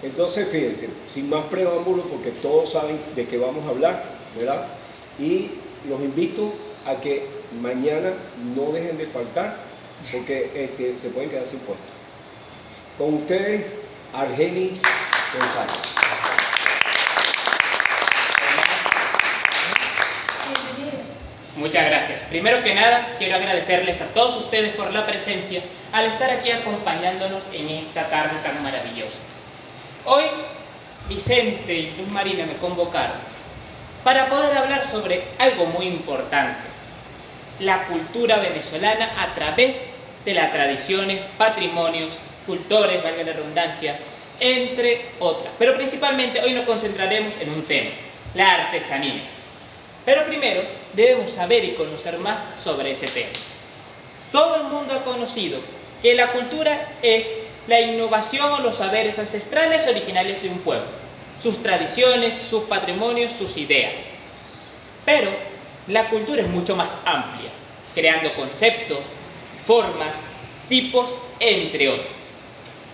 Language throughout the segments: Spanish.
Entonces, fíjense, sin más preámbulos, porque todos saben de qué vamos a hablar, ¿verdad? Y los invito a que mañana no dejen de faltar, porque se pueden quedar sin puesto. Con ustedes, Argeni González. Muchas gracias. Primero que nada, quiero agradecerles a todos ustedes por la presencia al estar aquí acompañándonos en esta tarde tan maravillosa. Hoy, Vicente y Luz Marina me convocaron para poder hablar sobre algo muy importante: la cultura venezolana a través de las tradiciones, patrimonios, cultores, valga la redundancia, entre otras. Pero principalmente hoy nos concentraremos en un tema: la artesanía. Pero primero debemos saber y conocer más sobre ese tema. Todo el mundo ha conocido que la cultura es la innovación o los saberes ancestrales originales de un pueblo, sus tradiciones, sus patrimonios, sus ideas. Pero la cultura es mucho más amplia, creando conceptos, formas, tipos, entre otros.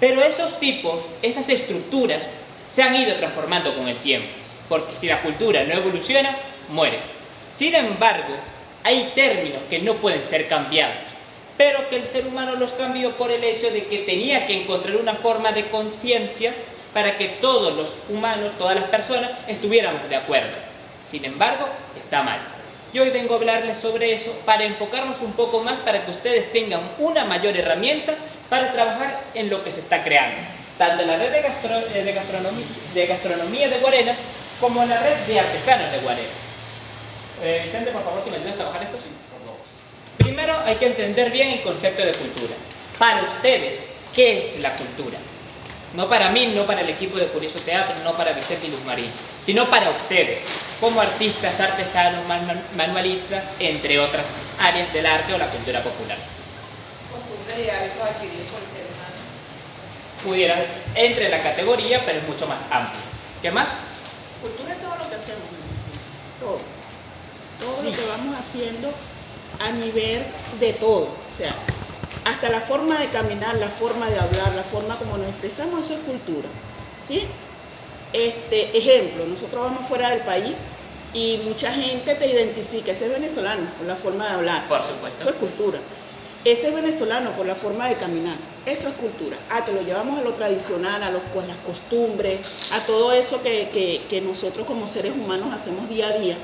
Pero esos tipos, esas estructuras, se han ido transformando con el tiempo, porque si la cultura no evoluciona, muere. Sin embargo, hay términos que no pueden ser cambiados, pero que el ser humano los cambió por el hecho de que tenía que encontrar una forma de conciencia para que todos los humanos, todas las personas, estuviéramos de acuerdo. Sin embargo, está mal. Y hoy vengo a hablarles sobre eso para enfocarnos un poco más, para que ustedes tengan una mayor herramienta para trabajar en lo que se está creando, tanto en la red de gastronomía de Guarena como en la red de artesanos de Guarena. Vicente, por favor, que me ayudes a bajar esto. Sí, por favor. Primero hay que entender bien el concepto de cultura. Para ustedes, ¿qué es la cultura? No para mí, no para el equipo de Curioso Teatro, no para Vicente y Luz Marín, sino para ustedes, como artistas, artesanos, manualistas, entre otras áreas del arte o la cultura popular. Costumbres y hábitos adquiridos por el ser humano. Pudiera, entre la categoría, pero es mucho más amplio. ¿Qué más? Cultura es todo lo que hacemos, todo. Todo Sí. lo que vamos haciendo a nivel de todo. O sea, hasta la forma de caminar, la forma de hablar, la forma como nos expresamos, eso es cultura. ¿Sí? Ejemplo, nosotros vamos fuera del país y mucha gente te identifica, ese es venezolano por la forma de hablar. Por supuesto. Eso es cultura. Ese es venezolano por la forma de caminar. Eso es cultura. Que lo llevamos a lo tradicional, a pues, las costumbres, a todo eso que nosotros como seres humanos hacemos día a día.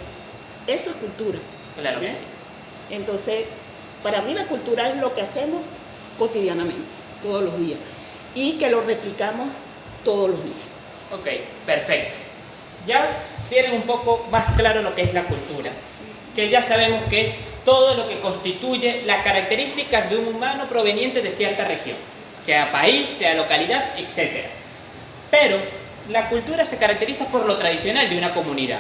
Eso es cultura. Claro que sí. Entonces, para mí la cultura es lo que hacemos cotidianamente, todos los días, y que lo replicamos todos los días. Ok, perfecto. Ya tienen un poco más claro lo que es la cultura, que ya sabemos que es todo lo que constituye las características de un humano proveniente de cierta región, sea país, sea localidad, etc. Pero la cultura se caracteriza por lo tradicional de una comunidad.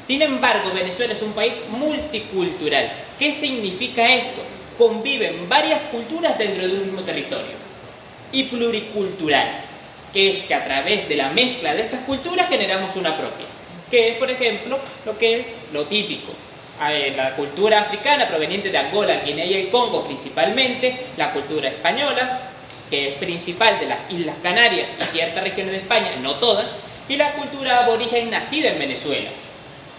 Sin embargo, Venezuela es un país multicultural. ¿Qué significa esto? Conviven varias culturas dentro de un mismo territorio. Y pluricultural, que es que a través de la mezcla de estas culturas generamos una propia. Que es, por ejemplo, lo que es lo típico. La cultura africana proveniente de Angola, Guinea y el Congo principalmente, la cultura española, que es principal de las Islas Canarias y ciertas regiones de España, no todas, y la cultura aborigen nacida en Venezuela.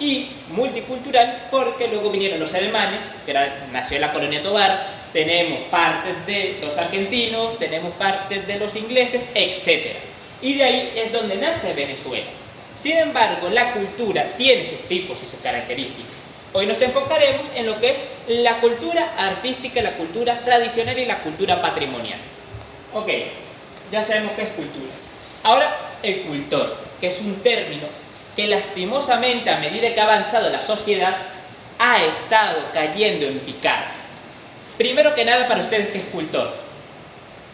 Y multicultural porque luego vinieron los alemanes, nació en la colonia Tovar, tenemos partes de los argentinos, tenemos partes de los ingleses, etc. Y de ahí es donde nace Venezuela. Sin embargo, la cultura tiene sus tipos y sus características. Hoy nos enfocaremos en lo que es la cultura artística, la cultura tradicional y la cultura patrimonial. Ok, ya sabemos qué es cultura. Ahora, el cultor, que es un término que lastimosamente a medida que ha avanzado la sociedad ha estado cayendo en picada. Primero que nada, para ustedes, ¿qué es cultor?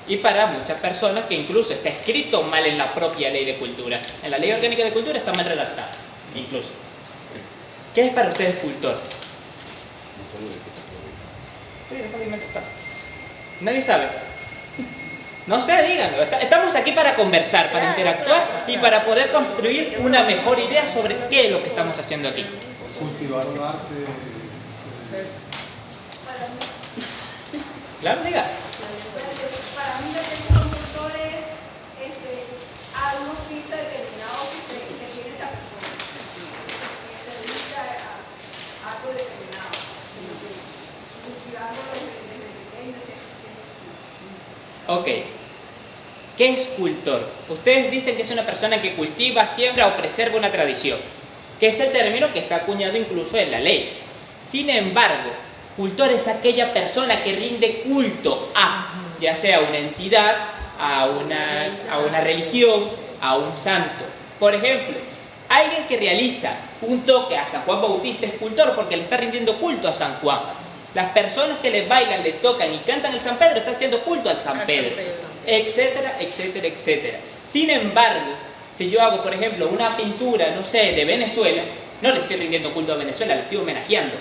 Y para muchas personas que incluso está escrito mal en la propia ley de cultura. En la ley orgánica de cultura está mal redactada, incluso. ¿Qué es para ustedes cultor? Sí, está. Nadie sabe. No sé, díganlo. Estamos aquí para conversar, para interactuar y para poder construir una mejor idea sobre qué es lo que estamos haciendo aquí. Cultivar un arte. Para mí, Claro, diga. para mí lo que es un cultor es a un oficio determinado que tiene esa persona, que se dedica a algo determinado, cultivándolo desde pequeño, Ok. ¿Qué es cultor? Ustedes dicen que es una persona que cultiva, siembra o preserva una tradición, que es el término que está acuñado incluso en la ley. Sin embargo, cultor es aquella persona que rinde culto a, ya sea una entidad, a una religión, a un santo. Por ejemplo, alguien que realiza un toque a San Juan Bautista es cultor porque le está rindiendo culto a San Juan. Las personas que le bailan, le tocan y cantan el San Pedro están haciendo culto al San Pedro, etcétera, etcétera, etcétera. Sin embargo, si yo hago, por ejemplo, una pintura, no sé, de Venezuela, no le estoy rindiendo culto a Venezuela, le estoy homenajeando.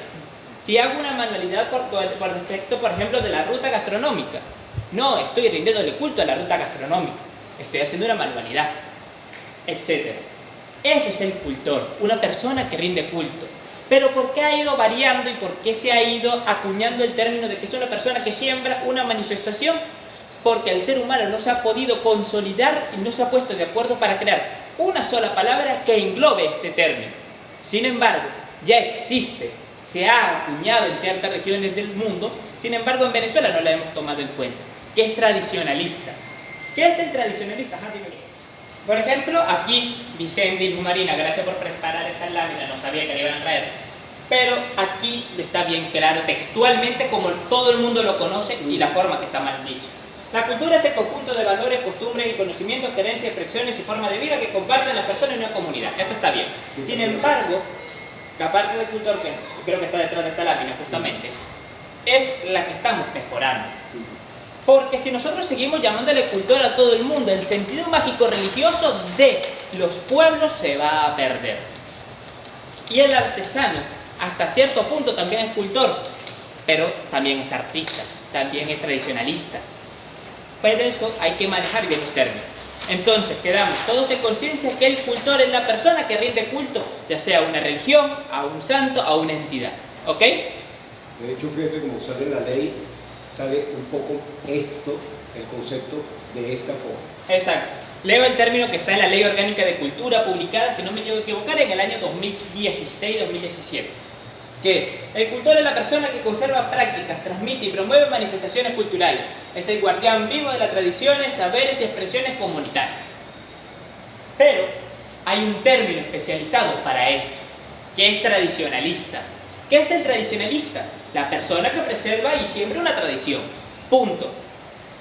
Si hago una manualidad por respecto, por ejemplo, de la ruta gastronómica, no estoy rindiéndole culto a la ruta gastronómica, estoy haciendo una manualidad, etcétera. Eso es el cultor, una persona que rinde culto. Pero ¿por qué ha ido variando y por qué se ha ido acuñando el término de que es una persona que siembra una manifestación? Porque el ser humano no se ha podido consolidar y no se ha puesto de acuerdo para crear una sola palabra que englobe este término. Sin embargo, ya existe, se ha acuñado en ciertas regiones del mundo, sin embargo en Venezuela no la hemos tomado en cuenta, que es tradicionalista. ¿Qué es el tradicionalista? Por ejemplo, aquí Vicente y Luz Marina, gracias por preparar esta lámina, no sabía que la iban a traer, pero aquí está bien claro textualmente como todo el mundo lo conoce y la forma que está mal dicho. La cultura es el conjunto de valores, costumbres y conocimientos, creencias, expresiones y formas de vida que comparten las personas en una comunidad. Esto está bien. Sin embargo, la parte del cultor, que creo que está detrás de esta lámina justamente, es la que estamos mejorando. Porque si nosotros seguimos llamándole cultor a todo el mundo, el sentido mágico religioso de los pueblos se va a perder. Y el artesano, hasta cierto punto, también es cultor, pero también es artista, también es tradicionalista. Pero eso hay que manejar bien los términos. Entonces quedamos todos en conciencia que el cultor es la persona que rinde culto, ya sea a una religión, a un santo, a una entidad. ¿Ok? De hecho, fíjate cómo sale la ley, sale un poco esto, el concepto de esta forma. Exacto. Leo el término que está en la Ley Orgánica de Cultura, publicada, si no me llego a equivocar, en el año 2016-2017. Que es, el cultor es la persona que conserva prácticas, transmite y promueve manifestaciones culturales. Es el guardián vivo de las tradiciones, saberes y expresiones comunitarias. Pero hay un término especializado para esto, que es tradicionalista. ¿Qué es el tradicionalista? La persona que preserva y siembra una tradición. Punto.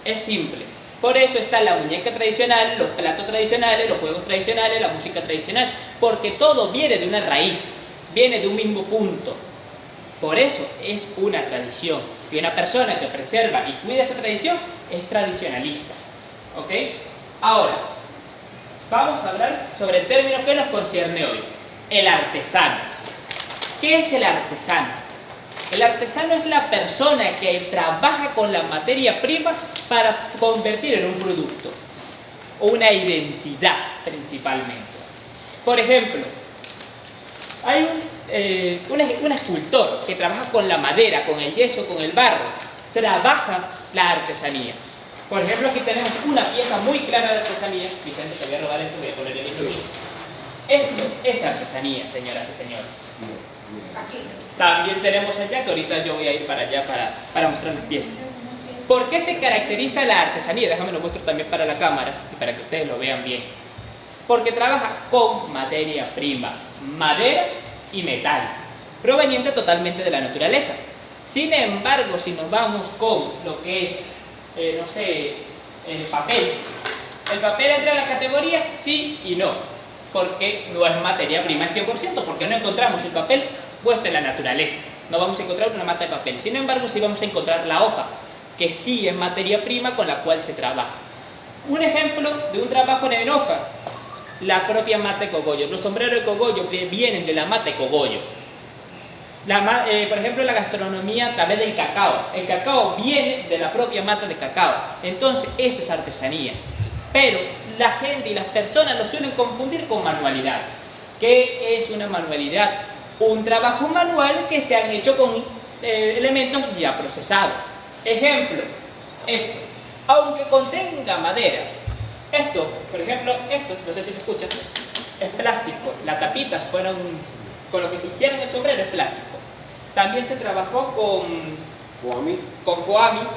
Es simple. Por eso está la muñeca tradicional, los platos tradicionales, los juegos tradicionales, la música tradicional. Porque todo viene de una raíz, viene de un mismo punto. Por eso es una tradición. Y una persona que preserva y cuida esa tradición es tradicionalista. ¿Ok? Ahora, vamos a hablar sobre el término que nos concierne hoy. El artesano. ¿Qué es el artesano? El artesano es la persona que trabaja con la materia prima para convertir en un producto. O una identidad, principalmente. Por ejemplo, hay un escultor que trabaja con la madera, con el yeso, con el barro. Trabaja la artesanía. Por ejemplo, aquí tenemos una pieza muy clara de artesanía. Vicente, te voy a robar esto, voy a poner el libro aquí. Esto es artesanía, señoras y señores. Aquí. También tenemos allá, que ahorita yo voy a ir para allá para mostrar las piezas. ¿Por qué se caracteriza la artesanía? Déjame lo muestro también para la cámara y para que ustedes lo vean bien. Porque trabaja con materia prima, madera y metal, proveniente totalmente de la naturaleza. Sin embargo, si nos vamos con lo que es, no sé, el papel entra en la categoría sí y no, porque no es materia prima al 100%, porque no encontramos el papel puesto en la naturaleza. No vamos a encontrar una mata de papel. Sin embargo, sí vamos a encontrar la hoja, que sí es materia prima con la cual se trabaja. Un ejemplo de un trabajo en hoja, la propia mata de cogollo. Los sombreros de cogollo vienen de la mata de cogollo. Por ejemplo, la gastronomía a través del cacao. El cacao viene de la propia mata de cacao. Entonces, eso es artesanía. Pero la gente y las personas lo suelen confundir con manualidad. ¿Qué es una manualidad? Un trabajo manual que se han hecho con elementos ya procesados. Ejemplo, esto, aunque contenga madera, esto, por ejemplo, esto, no sé si se escucha, es plástico. Las tapitas fueron, con lo que se hicieron el sombrero es plástico. También se trabajó con foamy,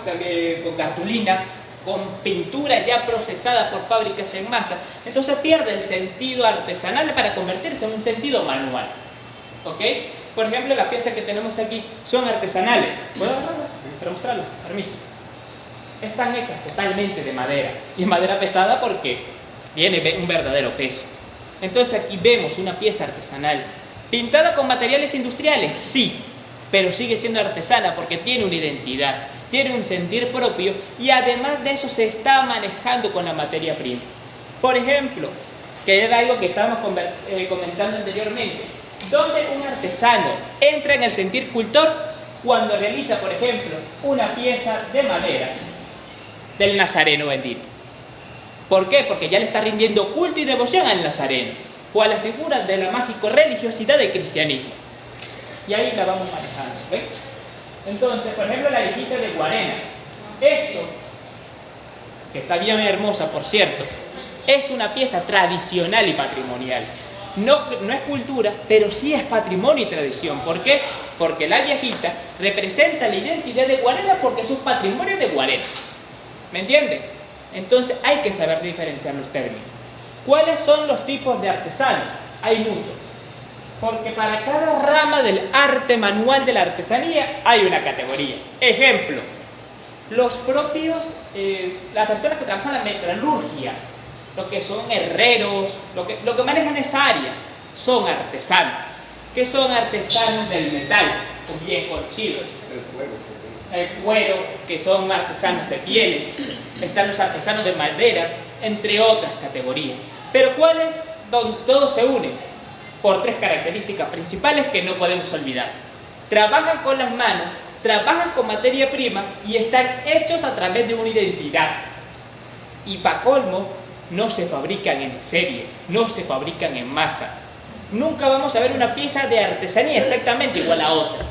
también con cartulina, con pintura ya procesada por fábricas en masa. Entonces pierde el sentido artesanal para convertirse en un sentido manual. ¿Ok? Por ejemplo, las piezas que tenemos aquí son artesanales. ¿Puedo agarrarlas? Para mostrarlo, permiso. Están hechas totalmente de madera. Y es madera pesada porque tiene un verdadero peso. Entonces aquí vemos una pieza artesanal. ¿Pintada con materiales industriales? Sí. Pero sigue siendo artesana porque tiene una identidad, tiene un sentir propio y además de eso se está manejando con la materia prima. Por ejemplo, que era algo que estábamos comentando anteriormente, ¿dónde un artesano entra en el sentir cultor? Cuando realiza, por ejemplo, una pieza de madera del Nazareno bendito. ¿Por qué? Porque ya le está rindiendo culto y devoción al Nazareno o a la figura de la mágico religiosidad del cristianismo. Y ahí la vamos manejando, ¿ven? Entonces, por ejemplo, la viejita de Guarena. Esto, que está bien hermosa, por cierto, es una pieza tradicional y patrimonial. No es cultura, pero sí es patrimonio y tradición. ¿Por qué? Porque la viejita representa la identidad de Guarena porque es un patrimonio de Guarena. ¿Me entienden? Entonces hay que saber diferenciar los términos. ¿Cuáles son los tipos de artesanos? Hay muchos. Porque para cada rama del arte manual de la artesanía hay una categoría. Ejemplo, los propios, las personas que trabajan en la metalurgia, lo que son herreros, lo que manejan esa área, son artesanos. ¿Qué son artesanos del metal? Bien conocidos. El cuero, que son artesanos de pieles. Están los artesanos de madera, entre otras categorías. Pero ¿cuáles? Donde todos se unen por tres características principales que no podemos olvidar. Trabajan con las manos, trabajan con materia prima y están hechos a través de una identidad. Y para colmo, no se fabrican en serie, no se fabrican en masa. Nunca vamos a ver una pieza de artesanía exactamente igual a otra.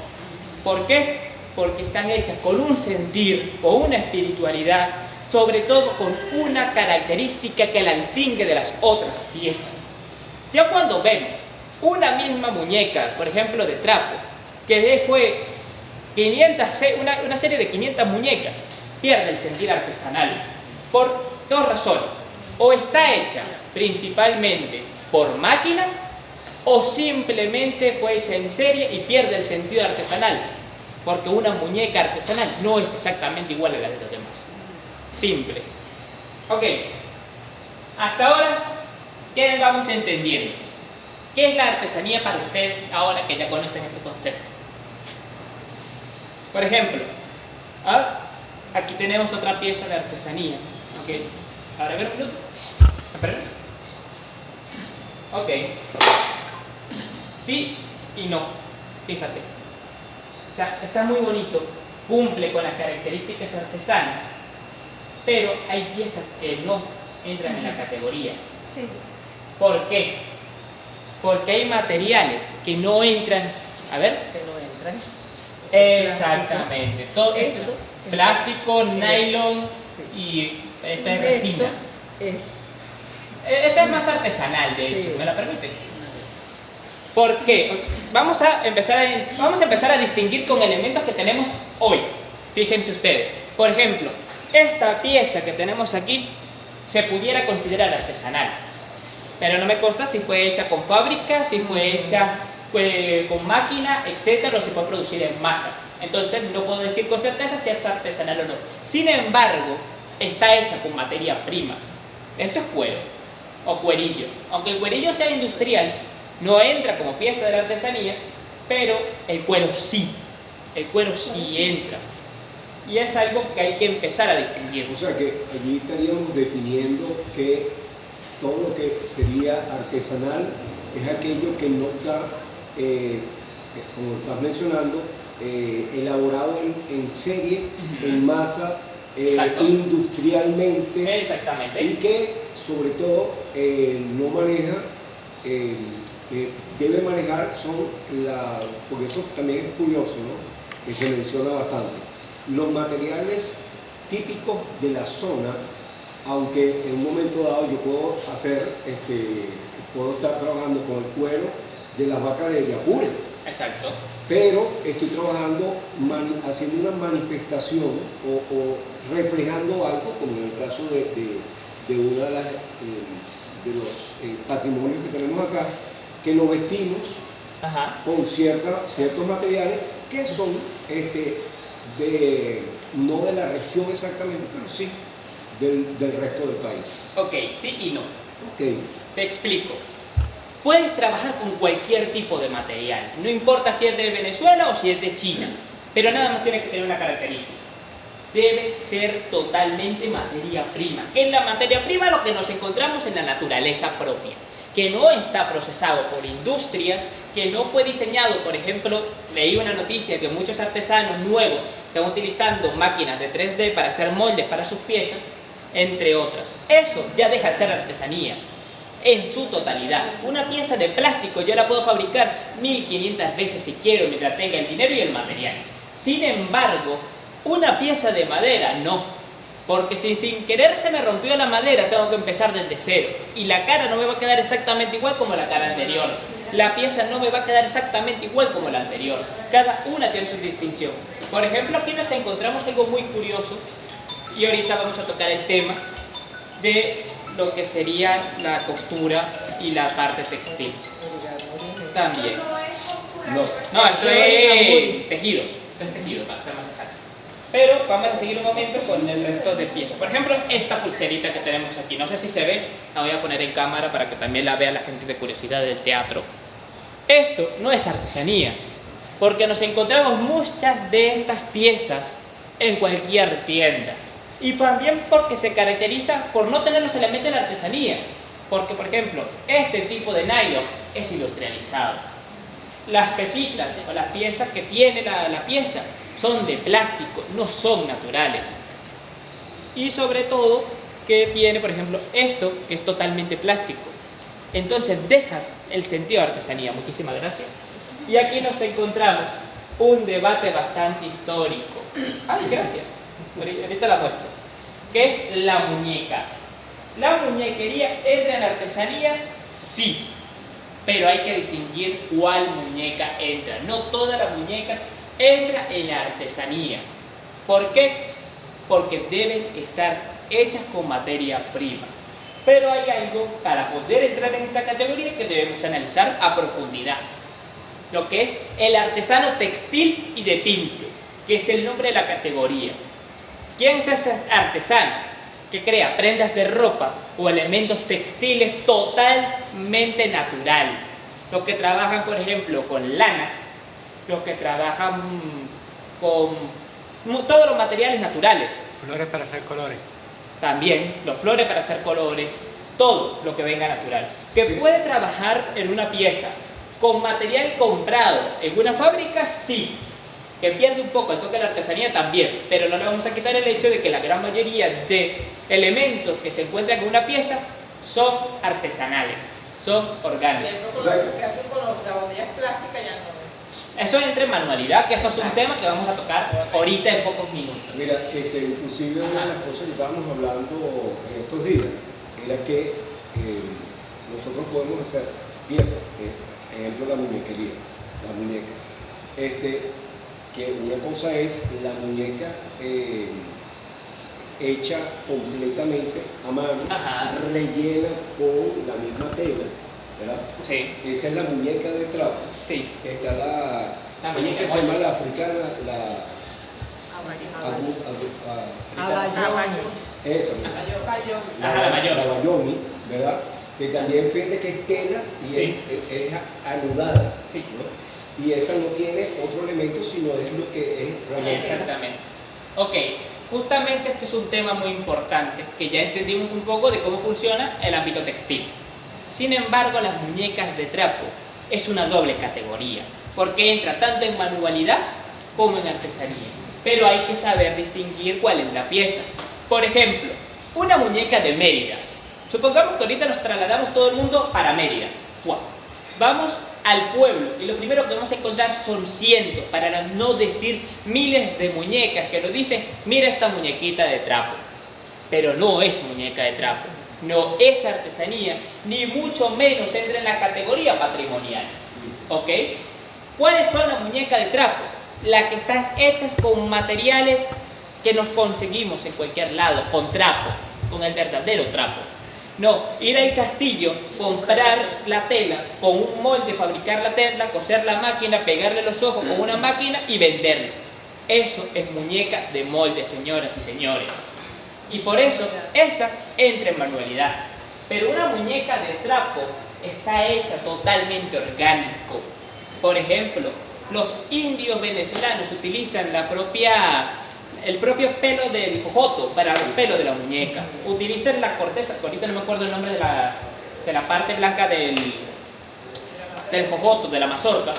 ¿Por qué? Porque están hechas con un sentir, con una espiritualidad, sobre todo con una característica que la distingue de las otras piezas. Ya cuando vemos una misma muñeca, por ejemplo de trapo, que fue 500, una serie de 500 muñecas, pierde el sentir artesanal por dos razones. O está hecha principalmente por máquina o simplemente fue hecha en serie y pierde el sentido artesanal, porque una muñeca artesanal no es exactamente igual a la de los demás. Simple. Ok, hasta ahora, ¿qué vamos entendiendo? ¿Qué es la artesanía para ustedes ahora que ya conocen este concepto? Por ejemplo, aquí tenemos otra pieza de artesanía. Okay. Ahora, a ver un minuto. ¿Esperen? Ok. Sí y no. Fíjate. O sea, está muy bonito, cumple con las características artesanas, pero hay piezas que no entran en la categoría. Sí. ¿Por qué? Porque hay materiales que no entran. A ver. Que no entran. Exactamente. Todo Esto, plástico, nylon sí. Y esta es resina. Esta es más artesanal, de hecho. ¿Me la permiten? ¿Por qué? Vamos a empezar a distinguir con elementos que tenemos hoy. Fíjense ustedes. Por ejemplo, esta pieza que tenemos aquí se pudiera considerar artesanal. Pero no me consta si fue hecha con fábrica, si fue hecha con máquina, etcétera, o si fue producida en masa. Entonces no puedo decir con certeza si es artesanal o no. Sin embargo, está hecha con materia prima. Esto es cuero o cuerillo. Aunque el cuerillo sea industrial, no entra como pieza de la artesanía, pero el cuero sí. El cuero sí entra. Y es algo que hay que empezar a distinguir. O sea que allí estaríamos definiendo que todo lo que sería artesanal es aquello que no está, como estás mencionando, elaborado en serie, en masa, industrialmente. Exactamente. Y que sobre todo no maneja, debe manejar, porque eso también es curioso, ¿no? que se menciona bastante. Los materiales típicos de la zona, aunque en un momento dado yo puedo estar trabajando con el cuero de las vacas de Yapure, Exacto. pero estoy trabajando haciendo una manifestación o reflejando algo, como en el caso de una de los patrimonios que tenemos acá, que lo vestimos Ajá. con ciertos materiales que son no de la región exactamente, pero sí del resto del país. Ok, sí y no. Ok. Te explico. Puedes trabajar con cualquier tipo de material, no importa si es de Venezuela o si es de China, pero nada más tiene que tener una característica. Debe ser totalmente materia prima. ¿Qué es la materia prima? Lo que nos encontramos en la naturaleza propia, que no está procesado por industrias, que no fue diseñado, por ejemplo, leí una noticia que muchos artesanos nuevos están utilizando máquinas de 3D para hacer moldes para sus piezas, entre otras. Eso ya deja de ser artesanía en su totalidad. Una pieza de plástico yo la puedo fabricar 1500 veces si quiero, mientras tenga el dinero y el material. Sin embargo, una pieza de madera no, porque si sin querer se me rompió la madera, tengo que empezar desde cero, y la cara no me va a quedar exactamente igual como la cara anterior, la pieza no me va a quedar exactamente igual como la anterior, cada una tiene su distinción. Por ejemplo, aquí nos encontramos algo muy curioso, y ahorita vamos a tocar el tema de lo que sería la costura y la parte textil. También. No, esto es tejido. Esto es tejido, para ser más exacto. Pero vamos a seguir un momento con el resto de piezas. Por ejemplo, esta pulserita que tenemos aquí. No sé si se ve, la voy a poner en cámara para que también la vea la gente de curiosidad del teatro. Esto no es artesanía, porque nos encontramos muchas de estas piezas en cualquier tienda. Y también porque se caracteriza por no tener los elementos de la artesanía. Porque, por ejemplo, este tipo de nylon es industrializado. Las pepitas o las piezas que tiene la pieza son de plástico, no son naturales. Y sobre todo que tiene, por ejemplo, esto que es totalmente plástico. Entonces deja el sentido de artesanía. Muchísimas gracias. Y aquí nos encontramos un debate bastante histórico. ¡Ay, gracias! Ahorita la muestro. ¿Qué es la muñeca? ¿La muñequería entra en la artesanía? Sí. Pero hay que distinguir cuál muñeca entra. No toda la muñeca entra en la artesanía. ¿Por qué? Porque deben estar hechas con materia prima. Pero hay algo para poder entrar en esta categoría que debemos analizar a profundidad. Lo que es el artesano textil y de tintes, que es el nombre de la categoría. ¿Quién es este artesano? Que crea prendas de ropa o elementos textiles totalmente natural. Los que trabajan, por ejemplo, con lana, los que trabajan con todos los materiales naturales. Flores para hacer colores. También los flores para hacer colores, todo lo que venga natural. Que puede trabajar en una pieza con material comprado en una fábrica, sí. Que pierde un poco el toque de la artesanía también, pero no le vamos a quitar el hecho de que la gran mayoría de elementos que se encuentran en una pieza son artesanales, son orgánicos. Por ejemplo, lo que hacen con las botellas plásticas ya no. Eso entra en manualidad, que eso es un tema que vamos a tocar ahorita en pocos minutos. Mira, inclusive una de las cosas que estábamos hablando en estos días era que nosotros podemos hacer piezas, ejemplo la muñequería, la muñeca. Que una cosa es la muñeca hecha completamente a mano, Ajá. rellena con la misma tela, ¿verdad? Sí. Esa es la muñeca de trapo. Sí. Está la ¿cómo muñeca que se llama la africana? Esa, Ajá, la mayor. la bayomi, ¿verdad? Que también fíjate que es tela y Sí. es anudada, Sí. ¿no? Y esa no tiene otro elemento, sino es lo que es realmente. Exactamente. Ok, justamente este es un tema muy importante, que ya entendimos un poco de cómo funciona el ámbito textil. Sin embargo, las muñecas de trapo es una doble categoría, porque entra tanto en manualidad como en artesanía. Pero hay que saber distinguir cuál es la pieza. Por ejemplo, una muñeca de Mérida. Supongamos que ahorita nos trasladamos todo el mundo para Mérida. ¡Fua! Vamos al pueblo y lo primero que vamos a encontrar son cientos, para no decir miles de muñecas que nos dicen, mira esta muñequita de trapo. Pero no es muñeca de trapo, no es artesanía, ni mucho menos entra en la categoría patrimonial. ¿Ok? ¿Cuáles son las muñecas de trapo? Las que están hechas con materiales que nos conseguimos en cualquier lado, con trapo, con el verdadero trapo. No, ir al castillo, comprar la tela con un molde, fabricar la tela, coser la máquina, pegarle los ojos con una máquina y venderlo. Eso es muñeca de molde, señoras y señores. Y por eso esa entra en manualidad. Pero una muñeca de trapo está hecha totalmente orgánico. Por ejemplo, los indios venezolanos utilizan el propio pelo del jojoto para el pelo de la muñeca. Utilizan la corteza, ahorita no me acuerdo el nombre de la parte blanca del jojoto, de la mazorca,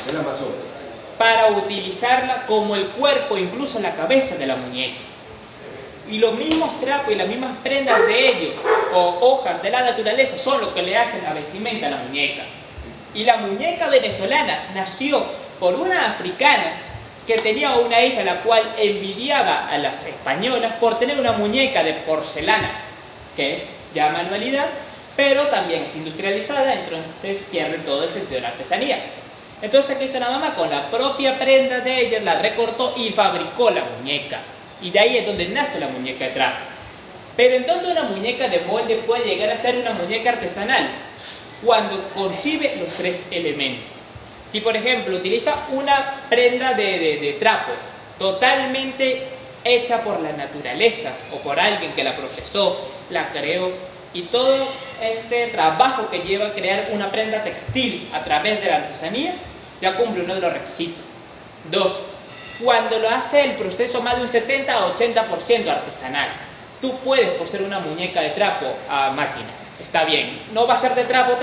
para utilizarla como el cuerpo, incluso la cabeza de la muñeca. Y los mismos trapos y las mismas prendas de ellos, o hojas de la naturaleza, son lo que le hacen la vestimenta a la muñeca. Y la muñeca venezolana nació por una africana que tenía una hija la cual envidiaba a las españolas por tener una muñeca de porcelana, que es ya manualidad, pero también es industrializada, entonces pierde todo el sentido de la artesanía. Entonces, ¿qué hizo la mamá? Con la propia prenda de ella la recortó y fabricó la muñeca. Y de ahí es donde nace la muñeca de trapo. Pero ¿en dónde una muñeca de molde puede llegar a ser una muñeca artesanal? Cuando concibe los tres elementos. Si por ejemplo utiliza una prenda de trapo totalmente hecha por la naturaleza o por alguien que la procesó, la creó, y todo este trabajo que lleva a crear una prenda textil a través de la artesanía, ya cumple uno de los requisitos. 2. Cuando lo hace el proceso más de un 70 a 80% artesanal, tú puedes coser una muñeca de trapo a máquina, está bien, no va a ser de trapo,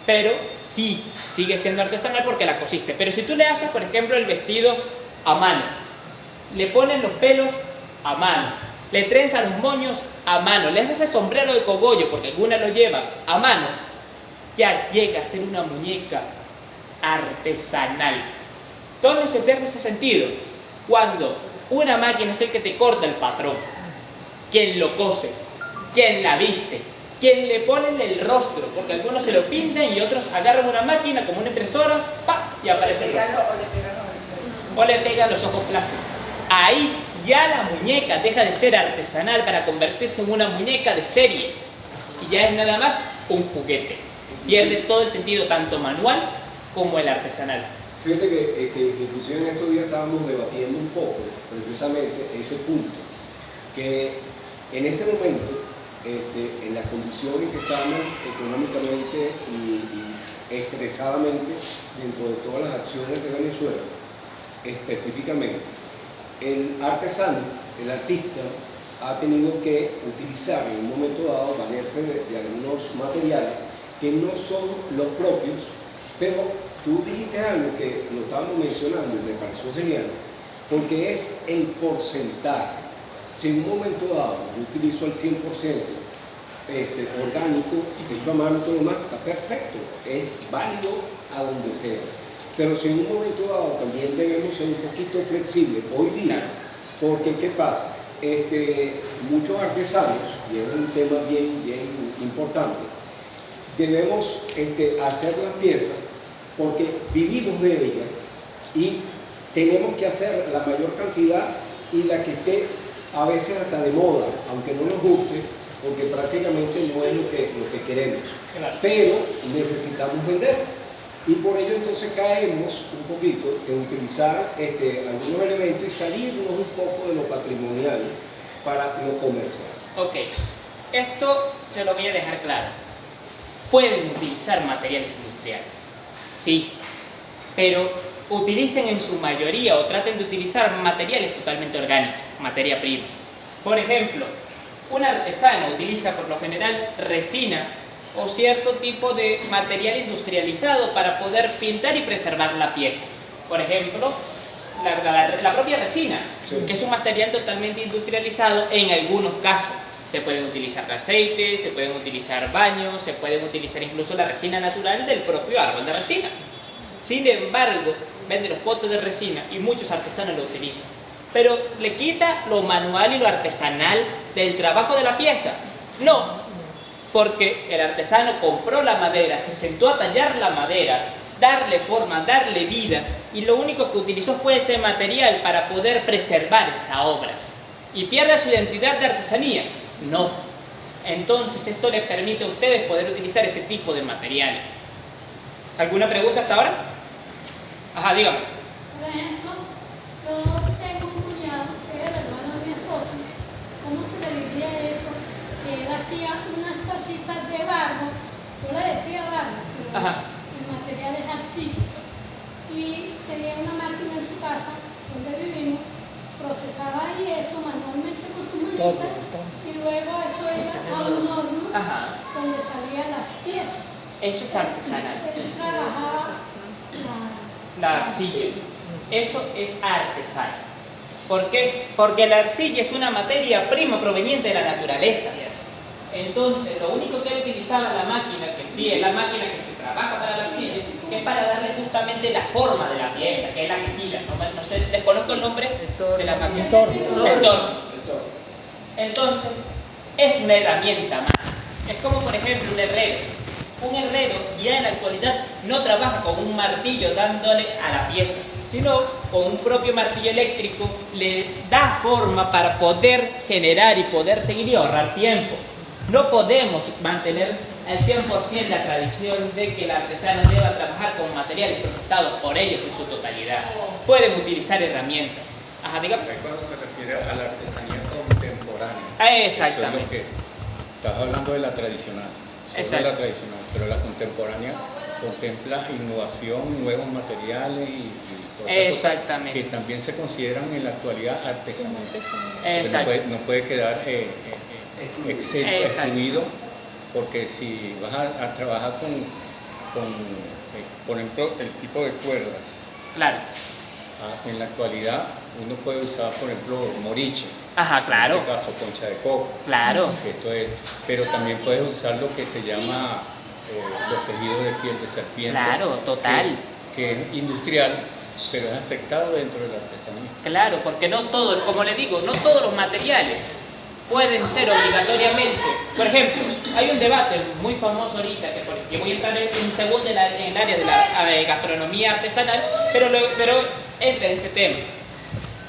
pero sí, sigue siendo artesanal porque la cosiste. Pero si tú le haces, por ejemplo, el vestido a mano, le pones los pelos a mano, le trenzas los moños a mano, le haces el sombrero de cogollo, porque algunas lo llevan a mano, ya llega a ser una muñeca artesanal. ¿Dónde se pierde ese sentido? Cuando una máquina es el que te corta el patrón, quien lo cose, quien la viste, quien le pone el rostro, porque algunos se lo pintan y otros agarran una máquina como una impresora, ¡pa! Y aparece el rostro. O le pegan los ojos plásticos. Ahí ya la muñeca deja de ser artesanal para convertirse en una muñeca de serie. Y ya es nada más un juguete. Pierde todo el sentido, tanto manual como el artesanal. Fíjate que inclusive en estos días estábamos debatiendo un poco precisamente ese punto, que en este momento, en la condición en que estamos económicamente y expresadamente dentro de todas las acciones de Venezuela, específicamente, el artesano, el artista, ha tenido que utilizar en un momento dado, valerse de algunos materiales que no son los propios, pero tú dijiste algo que lo estábamos mencionando y me pareció genial, porque es el porcentaje. Si en un momento dado yo utilizo el 100% orgánico, hecho a mano, todo lo más, está perfecto, es válido a donde sea. Pero si en un momento dado también debemos ser un poquito flexibles hoy día, porque ¿qué pasa? Muchos artesanos, y es un tema bien importante, debemos hacer las piezas porque vivimos de ellas y tenemos que hacer la mayor cantidad y la que esté a veces hasta de moda, aunque no nos guste, porque prácticamente no es lo que queremos. Claro. Pero necesitamos vender. Y por ello entonces caemos un poquito en utilizar algunos elementos y salirnos un poco de lo patrimonial para lo comercial. Ok, esto se lo voy a dejar claro. Pueden utilizar materiales industriales, sí, pero utilicen en su mayoría o traten de utilizar materiales totalmente orgánicos, materia prima. Por ejemplo, un artesano utiliza por lo general resina o cierto tipo de material industrializado para poder pintar y preservar la pieza. Por ejemplo, la propia resina, sí, que es un material totalmente industrializado en algunos casos. Se pueden utilizar aceites, se pueden utilizar baños, se pueden utilizar incluso la resina natural del propio árbol de resina. Sin embargo, vende los potes de resina y muchos artesanos lo utilizan. Pero ¿le quita lo manual y lo artesanal del trabajo de la pieza? No, porque el artesano compró la madera, se sentó a tallar la madera, darle forma, darle vida, y lo único que utilizó fue ese material para poder preservar esa obra. ¿Y pierde su identidad de artesanía? No. Entonces esto les permite a ustedes poder utilizar ese tipo de materiales. ¿Alguna pregunta hasta ahora? Ajá, dígame. Por ejemplo, yo tengo un cuñado que es el hermano de mi esposo. ¿Cómo se le diría eso? Que él hacía unas tacitas de barro, yo le decía barro, pero Ajá. el material es arcilla. Y tenía una máquina en su casa donde vivimos, procesaba ahí eso manualmente con sus manitas y luego eso iba a un horno Ajá. donde salían las piezas. Eso es artesanal. Él trabajaba La arcilla. Eso es artesanal. ¿Por qué? Porque la arcilla es una materia prima proveniente de la naturaleza. Entonces, lo único que él utilizaba la máquina, que sí es la máquina que se trabaja para la arcilla, es para darle justamente la forma de la pieza, que es la que gira. No sé, desconozco el nombre de la máquina. El torno. Entonces, es una herramienta más. Es como, por ejemplo, un herrero. Un herrero ya en la actualidad no trabaja con un martillo dándole a la pieza, sino con un propio martillo eléctrico le da forma para poder generar y poder seguir y ahorrar tiempo. No podemos mantener al 100% la tradición de que el artesano deba trabajar con materiales procesados por ellos en su totalidad. Pueden utilizar herramientas. Ajá, dígame. Cuando se refiere a la artesanía contemporánea. Exactamente. Eso es lo que estás hablando de la tradicional. Sobre la tradicional, pero la contemporánea contempla innovación, nuevos materiales y otras cosas que también se consideran en la actualidad artesanales. No puede quedar excluido, porque si vas a trabajar por ejemplo, el tipo de cuerdas. Claro. En la actualidad uno puede usar, por ejemplo, moriche. Ajá, claro. En este caso, concha de coco. Claro. Pero también puedes usar lo que se llama los tejidos de piel de serpiente. Claro, total. Que es industrial, pero es aceptado dentro de la artesanía. Claro, porque no todo, como le digo, no todos los materiales pueden ser obligatoriamente. Por ejemplo, hay un debate muy famoso ahorita, que voy a entrar en un segundo en el área de la gastronomía artesanal, pero entra en este tema.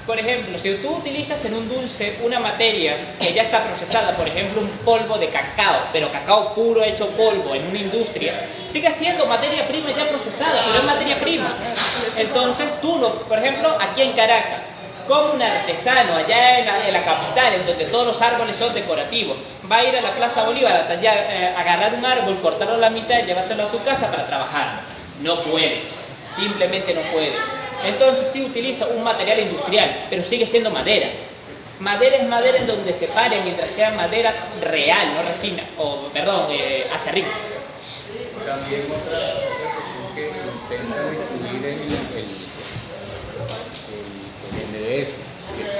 Por ejemplo, si tú utilizas en un dulce una materia que ya está procesada, por ejemplo, un polvo de cacao, pero cacao puro hecho polvo en una industria, sigue siendo materia prima ya procesada, pero es materia prima. Entonces tú, por ejemplo, aquí en Caracas, como un artesano allá en la capital, en donde todos los árboles son decorativos, va a ir a la Plaza Bolívar a tallar, agarrar un árbol, cortarlo a la mitad y llevárselo a su casa para trabajar. No puede, simplemente no puede. Entonces sí utiliza un material industrial, pero sigue siendo madera. Madera es madera en donde se pare mientras sea madera real, no resina, acerrín. También otra cuestión que intentan incluir es el MDF, que es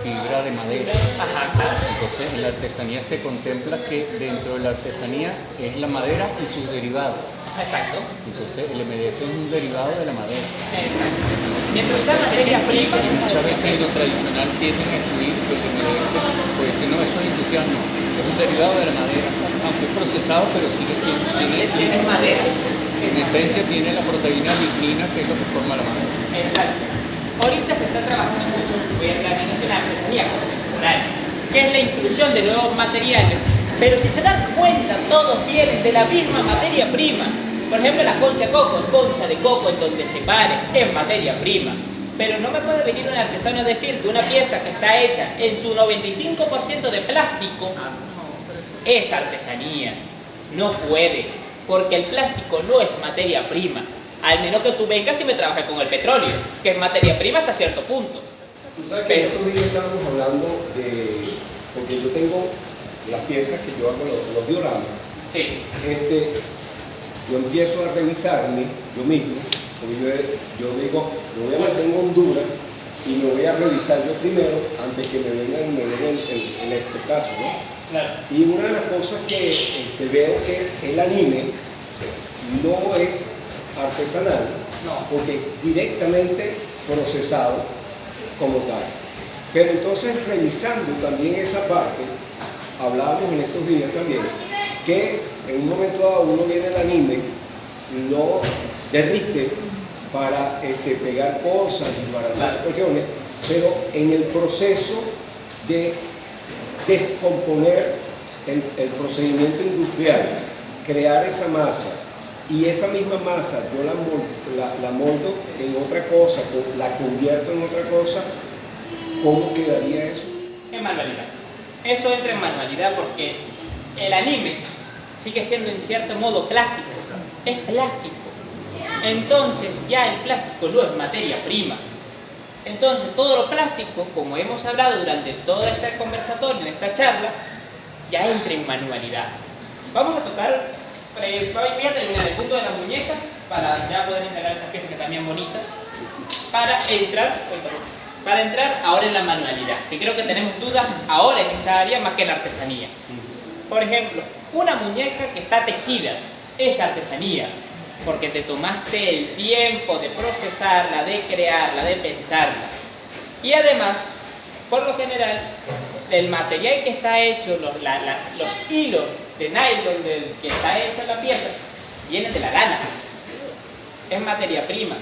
fibra de madera. Ajá, claro. Entonces en la artesanía se contempla que dentro de la artesanía es la madera y sus derivados. Exacto. Entonces el MDF es un derivado de la madera. Exacto. Mientras sea materia prima. Muchas veces en lo tradicional tienden a excluir el MDF, porque si no, eso es industrial, no. Es un derivado de la madera, aunque es procesado, pero sigue siendo. Tiene madera. En esencia tiene la proteína lignina, que es lo que forma la madera. Exacto. Ahorita se está trabajando mucho, voy a mencionar, artesanía contemporánea, que es la inclusión de nuevos materiales. Pero si se dan cuenta, todos vienen de la misma materia prima. Por ejemplo, la concha de coco, concha de coco en donde se pare, es materia prima. Pero no me puede venir un artesano a decir que una pieza que está hecha en su 95% de plástico es artesanía. No puede, porque el plástico no es materia prima. Al menos que tú vengas y me trabajes con el petróleo, que es materia prima hasta cierto punto. Tú sabes que estos días estábamos hablando de... Porque yo tengo las piezas que yo hago, los dioramas. Sí. Yo empiezo a revisarme yo mismo, porque yo digo, lo voy a meter en Honduras y me voy a revisar yo primero antes que me vengan y me den en este caso, ¿no? Claro. Y una de las cosas que veo que el anime no es artesanal, No. porque directamente procesado como tal. Pero entonces, revisando también esa parte, hablábamos en estos días también, que en un momento dado uno viene el anime, lo derrite para pegar cosas y para hacer cuestiones, pero en el proceso de descomponer el procedimiento industrial, crear esa masa, y esa misma masa yo la moldo en otra cosa, la convierto en otra cosa, ¿cómo quedaría eso? En manualidad. Eso entra en manualidad porque el anime sigue siendo en cierto modo plástico. Es plástico. Entonces ya el plástico no es materia prima. Entonces todo lo plástico, como hemos hablado durante todo este conversatorio, en esta charla, ya entra en manualidad. Vamos a tocar, voy a terminar el punto de la muñeca para ya poder integrar estas piezas que también bonitas, para entrar ahora en la manualidad, que creo que tenemos dudas ahora en esa área más que en la artesanía. Por ejemplo, una muñeca que está tejida es artesanía, porque te tomaste el tiempo de procesarla, de crearla, de pensarla. Y además, por lo general, el material que está hecho, los hilos de nylon del que está hecha la pieza, vienen de la lana. Es materia prima,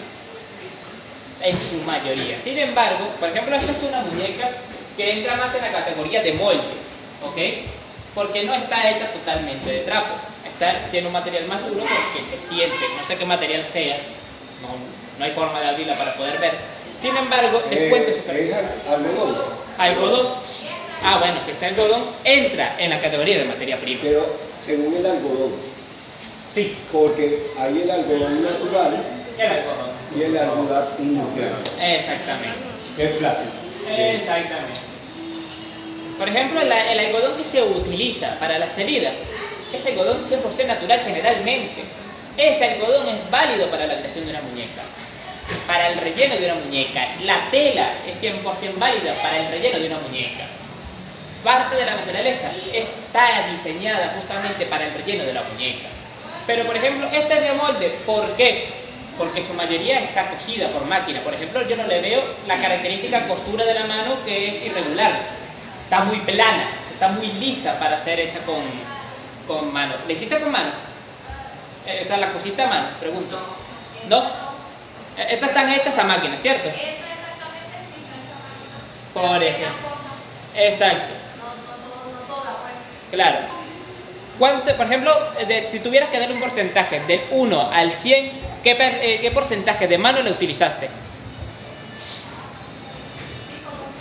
en su mayoría. Sin embargo, por ejemplo, esta es una muñeca que entra más en la categoría de molde, ¿ok? Porque no está hecha totalmente de trapo. Tiene un material más duro porque se siente, no sé qué material sea, no hay forma de abrirla para poder ver. Sin embargo, les cuento su característica. ¿Es algodón? Algodón. Ah, bueno, si es algodón, entra en la categoría de materia prima. Pero según el algodón. Sí. Porque hay el algodón natural El algodón. y el algodón industrial. Exactamente. Que es plástico. Exactamente. Por ejemplo, el algodón que se utiliza para la salida es algodón 100% natural generalmente. Ese algodón es válido para la creación de una muñeca, para el relleno de una muñeca. La tela es 100% válida para el relleno de una muñeca. Parte de la naturaleza está diseñada justamente para el relleno de la muñeca. Pero por ejemplo, esta es de molde. ¿Por qué? Porque su mayoría está cosida por máquina. Por ejemplo, yo no le veo la característica costura de la mano, que es irregular. Está muy plana, está muy lisa para ser hecha con mano. ¿Le hiciste con mano? O sea, la cosita a mano, pregunto. ¿No? Estas están hechas a máquina, ¿cierto? Eso exactamente sí, no es a máquina. Por ejemplo. Exacto. No toda, pues. Claro. Por ejemplo, si tuvieras que darle un porcentaje del 1 al 100, ¿qué porcentaje de mano le utilizaste? Sí, como un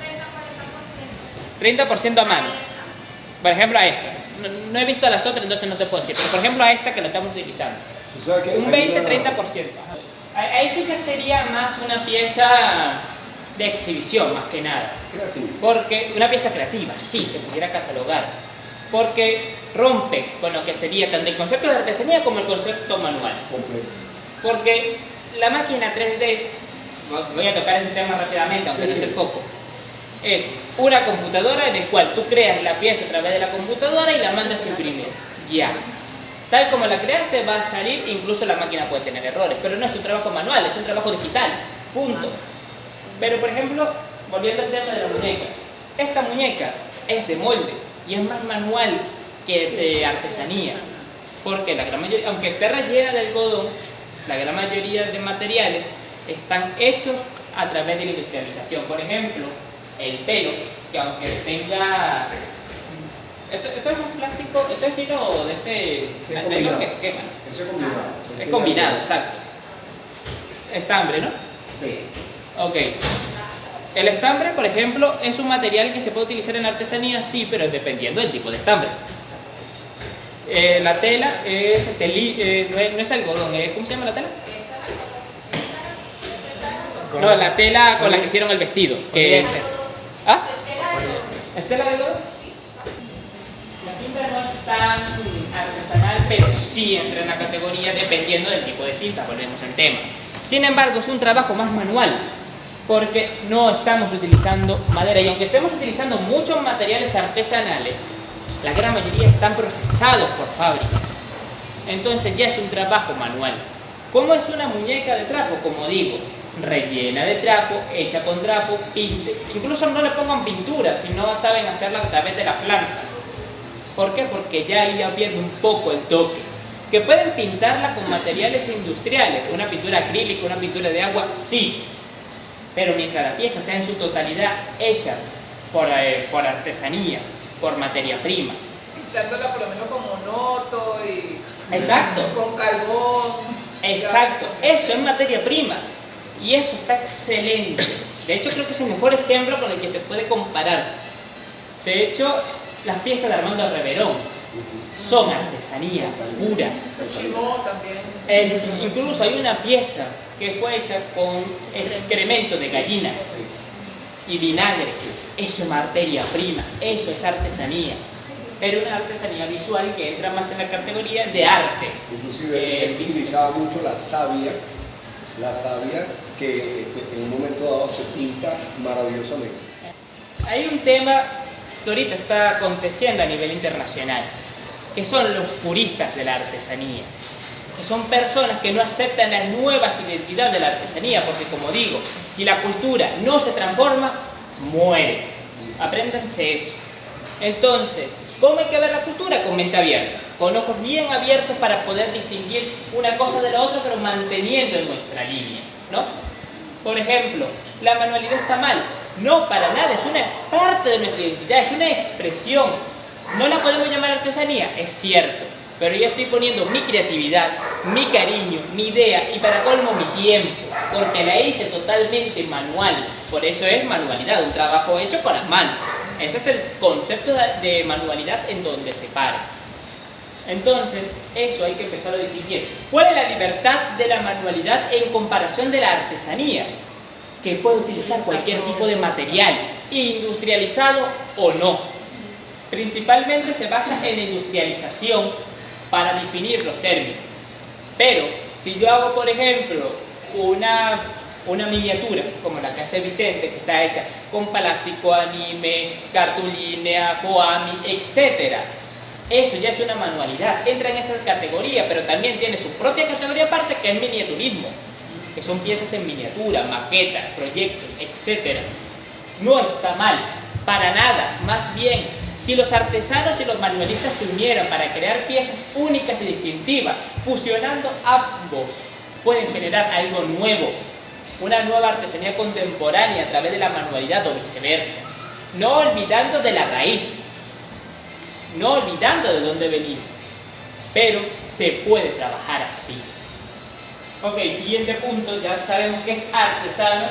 30-40%. 30% a mano. Por ejemplo, a esta. No he visto a las otras, entonces no te puedo decir. Pero por ejemplo, a esta que la estamos utilizando. Un 20-30%. Ahí sí que sería más una pieza de exhibición, más que nada. Creativo. Porque una pieza creativa, sí, se pudiera catalogar. Porque rompe con lo que sería tanto el concepto de artesanía como el concepto manual. Completo. Porque la máquina 3D, voy a tocar ese tema rápidamente, aunque no es el foco, es una computadora en la cual tú creas la pieza a través de la computadora y la mandas a imprimir. Ya. Tal como la creaste va a salir, incluso la máquina puede tener errores, pero no es un trabajo manual, es un trabajo digital. Punto. Pero por ejemplo, volviendo al tema de la muñeca, esta muñeca es de molde y es más manual que de artesanía, porque la gran mayoría, aunque esté rellena de algodón, la gran mayoría de materiales están hechos a través de la industrialización. Por ejemplo, el pelo, que aunque tenga... Esto es un plástico, esto es hilo de nylon que se quema. Eso es combinado. Es combinado, exacto. Estambre, ¿no? Sí. Ok. El estambre, por ejemplo, es un material que se puede utilizar en la artesanía, sí, pero dependiendo del tipo de estambre. La tela es, no es algodón, ¿cómo se llama la tela? No, la tela con la que hicieron el vestido. ¿Ah? ¿Es tela de algodón? La cinta no es tan artesanal, pero sí entra en la categoría dependiendo del tipo de cinta, volvemos al tema. Sin embargo, es un trabajo más manual, porque no estamos utilizando madera, y aunque estemos utilizando muchos materiales artesanales, la gran mayoría están procesados por fábrica. Entonces ya es un trabajo manual. ¿Cómo es una muñeca de trapo? Como digo, rellena de trapo, hecha con trapo, pinte. Incluso no le pongan pinturas si no saben hacerla a través de las plantas. ¿Por qué? Porque ya ahí ya pierde un poco el toque. ¿Que pueden pintarla con materiales industriales? Una pintura acrílica, una pintura de agua, sí. Pero mientras la pieza sea en su totalidad hecha por artesanía, por materia prima. Pintándola por lo menos con monoto y exacto, con carbón. Exacto, eso es materia prima. Y eso está excelente. De hecho, creo que es el mejor ejemplo con el que se puede comparar. De hecho, las piezas de Armando Reverón son artesanía pura. El chimó también. Incluso hay una pieza que fue hecha con excremento de gallina y vinagre. Eso es materia prima, eso es artesanía. Pero una artesanía visual que entra más en la categoría de arte. Inclusive él utilizaba mucho la savia que en un momento dado se pinta maravillosamente. Hay un tema que ahorita está aconteciendo a nivel internacional, que son los puristas de la artesanía, que son personas que no aceptan las nuevas identidades de la artesanía, porque como digo, si la cultura no se transforma, muere. Apréndanse eso. Entonces, ¿cómo hay que ver la cultura? Con mente abierta, con ojos bien abiertos para poder distinguir una cosa de la otra, pero manteniendo en nuestra línea, ¿no? Por ejemplo, la manualidad está mal. No, para nada, es una parte de nuestra identidad, es una expresión. ¿No la podemos llamar artesanía? Es cierto, pero yo estoy poniendo mi creatividad, mi cariño, mi idea y para colmo mi tiempo, porque la hice totalmente manual. Por eso es manualidad, un trabajo hecho con las manos. Ese es el concepto de manualidad en donde se para. Entonces, eso hay que empezar a distinguir. ¿Cuál es la libertad de la manualidad en comparación de la artesanía? Que puede utilizar cualquier tipo de material, industrializado o no. Principalmente se basa en la industrialización para definir los términos. Pero, si yo hago, por ejemplo, una miniatura, como la que hace Vicente, que está hecha con plástico, anime, cartulina, foami, etc. Eso ya es una manualidad, entra en esa categoría, pero también tiene su propia categoría aparte, que es miniaturismo, que son piezas en miniatura, maquetas, proyectos, etc. No está mal, para nada, más bien, si los artesanos y los manualistas se unieran para crear piezas únicas y distintivas, fusionando ambos, pueden generar algo nuevo, una nueva artesanía contemporánea a través de la manualidad o viceversa, no olvidando de la raíz, no olvidando de dónde venimos, pero se puede trabajar así. Ok, siguiente punto, ya sabemos que es artesano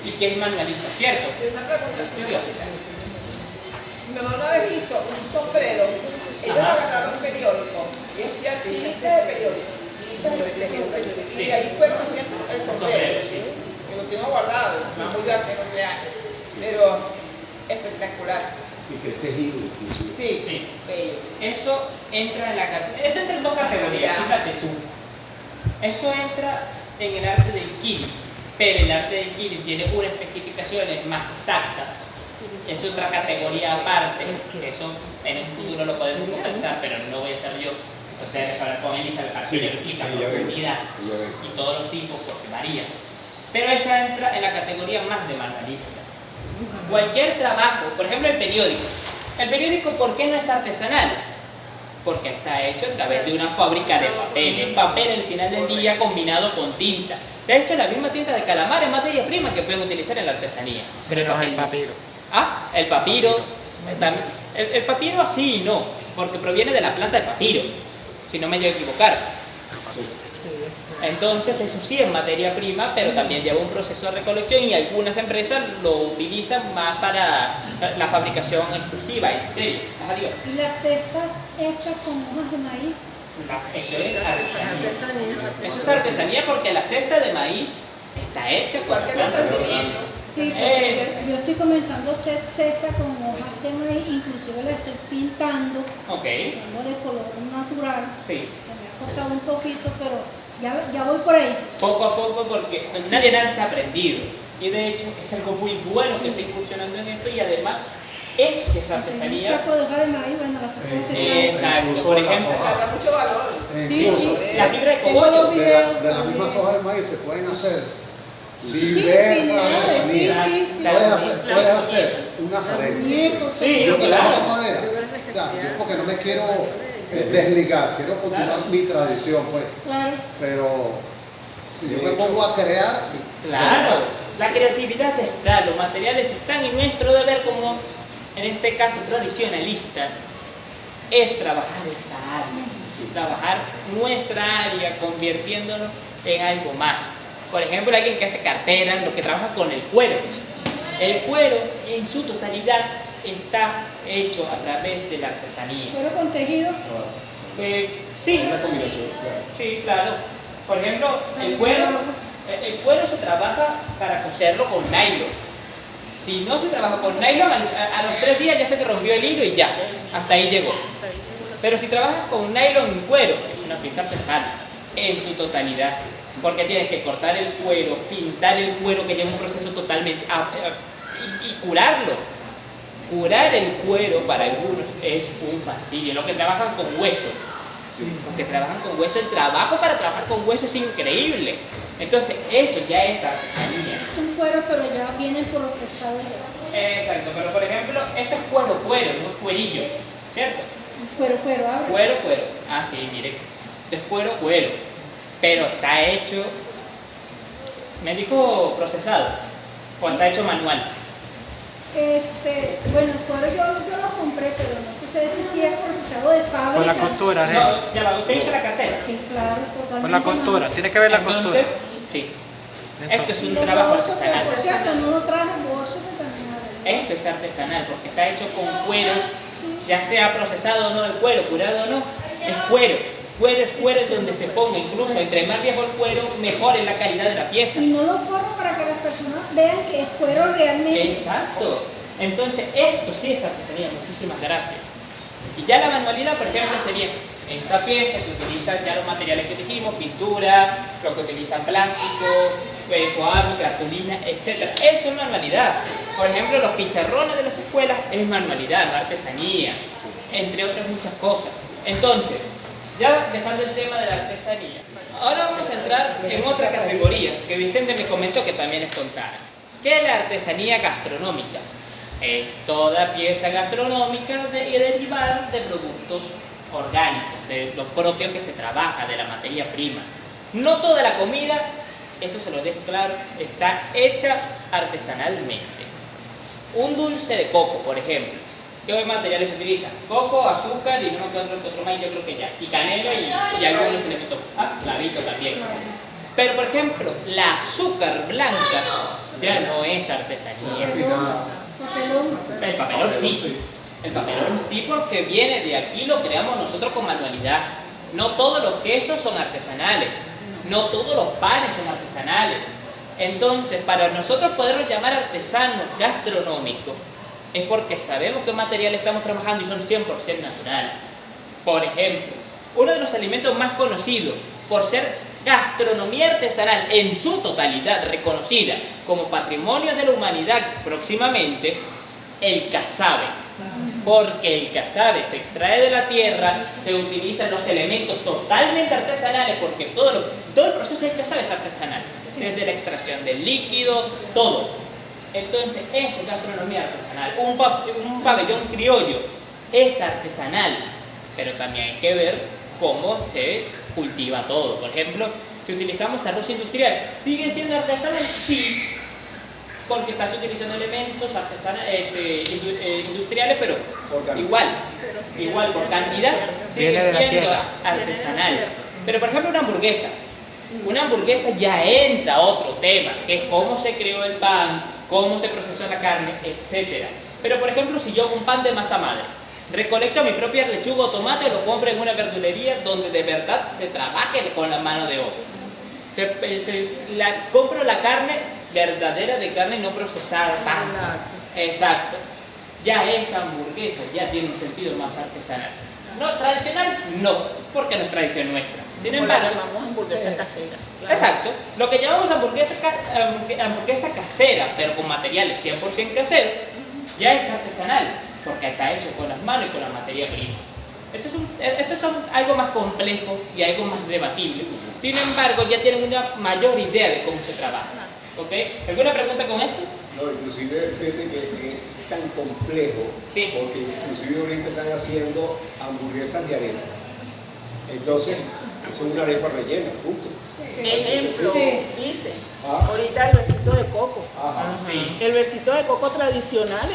y que es manualista, ¿cierto? Una pregunta, mi mamá una vez hizo un sombrero, ellos agarraron un periódico y decía tiritas de periódico, y ahí fue haciendo el sombrero, que lo tengo guardado, me murió hace 12 años, pero espectacular. Sí, que es tejido inclusive. Sí. Bello. Eso entra en dos categorías, fíjate tú. Eso entra en el arte del kiri, pero el arte del kiri tiene unas especificaciones más exactas. Es otra categoría aparte, que eso en el futuro lo podemos conversar, pero no voy a ser yo. Ustedes hablar con Elizabeth para que le explica profundidad y todos los tipos porque varía. Pero esa entra en la categoría más de manualista. Cualquier trabajo, por ejemplo el periódico. El periódico, ¿por qué no es artesanal? Porque está hecho a través de una fábrica de papel. El papel al final del día combinado con tinta. De hecho, la misma tinta de calamar es materia prima que pueden utilizar en la artesanía. Pero no es el papiro. Ah, el papiro. El papiro sí y no, porque proviene de la planta del papiro, si no me llevo a equivocar. Entonces eso sí es materia prima, pero también lleva un proceso de recolección y algunas empresas lo utilizan más para la fabricación excesiva, en serio. ¿Y las cestas hechas con hojas de maíz? Eso es artesanía. Eso es artesanía porque la cesta de maíz está hecha con Sí, yo estoy comenzando a hacer cesta con hojas de maíz, inclusive la estoy pintando, dándole color natural. Sí. Me ha costado un poquito, pero ya voy por ahí. Poco a poco, porque nadie se ha aprendido. Y de hecho es algo muy bueno que esté incursionando en esto y además Eso sí es artesanía. Un saco de hoja de maíz, bueno, la está procesando. Exacto, por ejemplo. Da mucho valor. Sí. La fibra de Tengo cogollo. dos videos. De las mismas hojas de maíz se pueden hacer Sí, diversas finales, sí, artesanías. sí, sí. Puedes hacer una sareta. Muñecos, Sí, Yo que claro. trabajo madera. O sea, yo porque no me quiero desligar, quiero continuar mi tradición, pues. Claro. Pero si yo me pongo a crear, Claro, la creatividad está, los materiales están y nuestro deber como, en este caso, tradicionalistas, es trabajar esa área, trabajar nuestra área convirtiéndonos en algo más. Por ejemplo, alguien que hace carteras, lo que trabaja con el cuero. El cuero en su totalidad está hecho a través de la artesanía. ¿Cuero con tejido? Sí, sí, claro. Por ejemplo, el cuero se trabaja para coserlo con nylon. Si no se trabaja con nylon, a los 3 días ya se te rompió el hilo y ya, hasta ahí llegó. Pero si trabajas con nylon en cuero, es una pieza artesana en su totalidad. Porque tienes que cortar el cuero, pintar el cuero, que lleva un proceso totalmente... y curarlo. Curar el cuero para algunos es un fastidio. Los que trabajan con hueso. Los que trabajan con hueso, el trabajo para trabajar con hueso es increíble. Entonces, eso ya es artesanía. Un cuero, pero ya viene procesado ya. Exacto, pero por ejemplo, esto es cuero, no es cuerillo, ¿cierto? Cuero, abre. Cuero. Ah, sí, mire. Esto es cuero. Pero está hecho, me dijo procesado, o está hecho manual. Bueno, el cuero yo lo compré, pero no sé si es procesado de fábrica. Con la costura, ¿eh? No, ya va, usted hizo la cartera. Sí, claro, totalmente. Con la costura, tiene que ver la costura. Entonces, sí. Esto es un Los trabajo bolsos, que, artesanal. por cierto, no lo traje bolso que también arreglé. Esto es artesanal porque está hecho con cuero, ya sea procesado o no el cuero, curado o no, es cuero. Cuero es cuero en donde se ponga, incluso entre más viejo el cuero, mejor es la calidad de la pieza. Y no lo forro para que las personas vean que es cuero realmente. Exacto. Entonces, esto sí es artesanía. Muchísimas gracias. Y ya la manualidad, por ejemplo, sería esta pieza que utiliza ya los materiales que dijimos, pintura, lo que utilizan plástico, foamy, cartulina, etc. Eso es manualidad. Por ejemplo, los pizarrones de las escuelas es manualidad, no artesanía, entre otras muchas cosas. Entonces, ya dejando el tema de la artesanía, ahora vamos a entrar en otra categoría que Vicente me comentó que también es contada, que es la artesanía gastronómica. Es toda pieza gastronómica y derivada de productos orgánicos, de lo propio que se trabaja, de la materia prima. No toda la comida, eso se lo dejo claro, está hecha artesanalmente. Un dulce de coco, por ejemplo, ¿qué materiales se utilizan? Coco, azúcar y no me acuerdo otro más, yo creo que ya. Y canela y algunos elementos. Ah, clavito también. Pero, por ejemplo, la azúcar blanca ya no es artesanía. Papelón. El papelón sí. El papelón sí, porque viene de aquí, lo creamos nosotros con manualidad. No todos los quesos son artesanales. No todos los panes son artesanales. Entonces, para nosotros poderlos llamar artesanos gastronómicos, es porque sabemos qué material estamos trabajando y son 100% naturales. Por ejemplo, uno de los alimentos más conocidos por ser gastronomía artesanal en su totalidad, reconocida como patrimonio de la humanidad próximamente, el casabe. Porque el casabe se extrae de la tierra, se utilizan los elementos totalmente artesanales, porque todo el proceso del casabe es artesanal, desde la extracción del líquido, todo. Entonces, eso es gastronomía artesanal. Un pabellón criollo es artesanal, pero también hay que ver cómo se cultiva todo. Por ejemplo, si utilizamos arroz industrial, ¿sigue siendo artesanal? Sí, porque estás utilizando elementos industriales, pero igual por cantidad, sigue siendo artesanal. Pero por ejemplo, una hamburguesa ya entra a otro tema, que es cómo se creó el pan, cómo se procesó la carne, etc. Pero por ejemplo, si yo hago un pan de masa madre, recolecto mi propia lechuga o tomate, lo compro en una verdulería donde de verdad se trabaje con la mano de obra. Compro la carne verdadera de carne no procesada tanto. Exacto. Ya esa hamburguesa ya tiene un sentido más artesanal. No tradicional, no, porque no es tradición nuestra. Sin embargo, la llamamos hamburguesa casera. Claro. Exacto. Lo que llamamos hamburguesa casera, pero con materiales 100% caseros, ya es artesanal, porque está hecho con las manos y con la materia prima. Estos son algo más complejo y algo más debatible. Sin embargo, ya tienen una mayor idea de cómo se trabaja. ¿Ok? ¿Alguna pregunta con esto? No, inclusive fíjate que es tan complejo, sí, porque inclusive ahorita están haciendo hamburguesas de arena. Entonces, eso es una arepa rellena, punto. Ejemplo, dice, ahorita el besito de coco. Sí. El besito de coco tradicional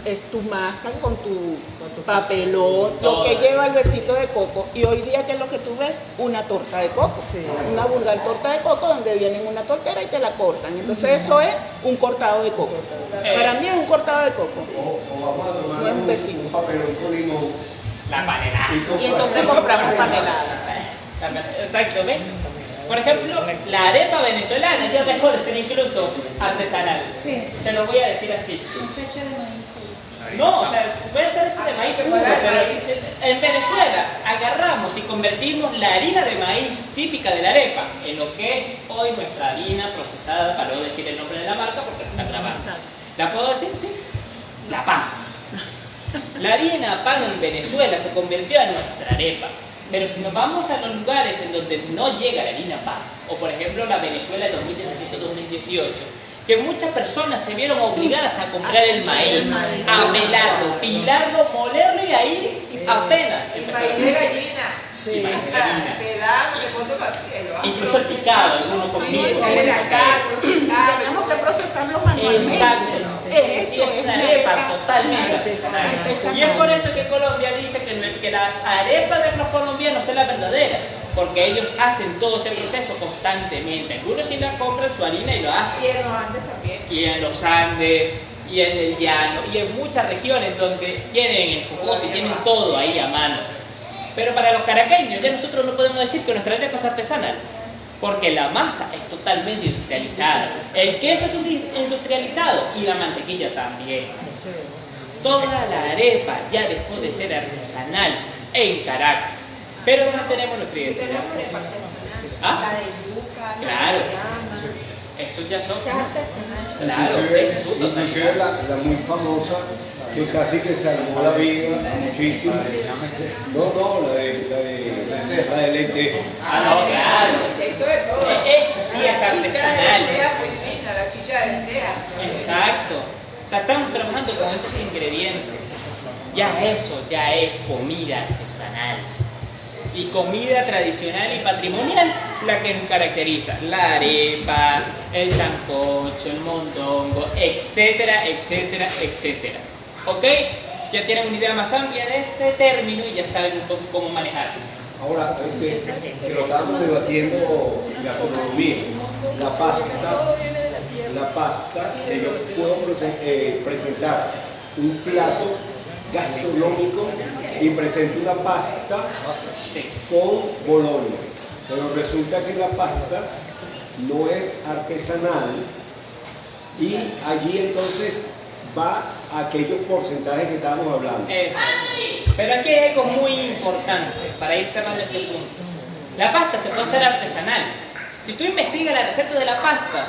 es tu masa con tu papelón, lo que lleva el besito de coco. Y hoy día, ¿qué es lo que tú ves? Una torta de coco. Una vulgar torta de coco donde viene en una tortera y te la cortan. Entonces eso es un cortado de coco. Para mí es un cortado de coco. O vamos a tomar no es un besito. Un papelón con limón. La panelada. Y entonces compramos panelada. Exacto, ¿ves? Por ejemplo, la arepa venezolana ya dejó de ser incluso artesanal. Sí. Se lo voy a decir así. No, o sea, puede ser hecha de maíz puro, pero en Venezuela agarramos y convertimos la harina de maíz típica de la arepa en lo que es hoy nuestra harina procesada, para no decir el nombre de la marca porque está grabada. ¿La puedo decir? Sí. La pan. La harina pan en Venezuela se convirtió en nuestra arepa. Pero si nos vamos a los lugares en donde no llega la harina pan, o por ejemplo la Venezuela 2017-2018, que muchas personas se vieron obligadas a comprar el maíz, a pelarlo, pilarlo, molerlo y ahí apenas. El maíz de gallina. Sí. Pelado, se puso vacío. Incluso el picado, algunos conmigo. Sí, echarle la carne, tenemos que procesarlo manualmente. Exacto. Eso es una arepa totalmente artesanal. Y es por eso que Colombia dice que la arepa de los colombianos es la verdadera, porque ellos hacen todo ese proceso constantemente. Algunos sí la compran su harina y lo hacen. Y en los Andes también. Y en los Andes, y en el llano, y en muchas regiones donde tienen el cocote, tienen todo ahí a mano. Pero para los caraqueños ya nosotros no podemos decir que nuestra arepa es artesanal, porque la masa es totalmente industrializada, el queso es industrializado y la mantequilla también. Toda la arepa ya dejó de ser artesanal en Caracas, pero no tenemos nuestra identidad. ¿Ah? La de yuca, claro. Estos ya son. Claro, inclusive la muy famosa, que casi que salvó la vida muchísimo. No, la de lenteja. No, claro. Se hizo de todo. Eso sí es artesanal. La chicha de lenteja. Exacto. O sea, estamos trabajando con esos ingredientes. Ya eso ya es comida artesanal. Y comida tradicional y patrimonial, la que nos caracteriza. La arepa, el sancocho, el mondongo, etcétera, etcétera, etcétera. ¿Ok? Ya tienen una idea más amplia de este término y ya saben un poco cómo manejarlo. Ahora, que lo estábamos debatiendo gastronomía, la pasta, que yo puedo presentar un plato gastronómico y presento una pasta con boloña, pero resulta que la pasta no es artesanal y allí entonces va aquellos porcentajes que estábamos hablando. Eso. Pero aquí hay algo muy importante para ir cerrando este punto. La pasta se puede hacer artesanal. Si tú investigas la receta de la pasta,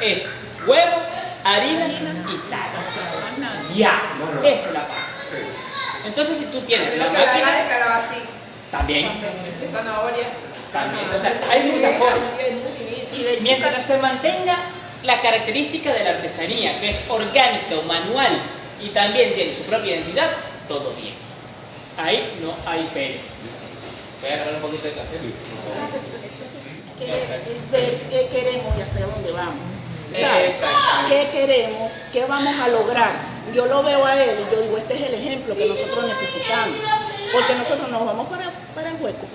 es huevo, harina y sal. Ya, esa es la pasta. Entonces si tú tienes la máquina de calabacín, también, de zanahoria, también. O sea, hay muchas formas. Y mientras se mantenga la característica de la artesanía, que es orgánica o manual, y también tiene su propia identidad, todo bien. Ahí no hay pelo. Voy a agarrar un poquito de café. Ver qué queremos y hacia dónde vamos. ¿Sabes? ¿Qué queremos? ¿Qué vamos a lograr? Yo lo veo a él y yo digo, este es el ejemplo que nosotros necesitamos. Porque nosotros nos vamos para el hueco.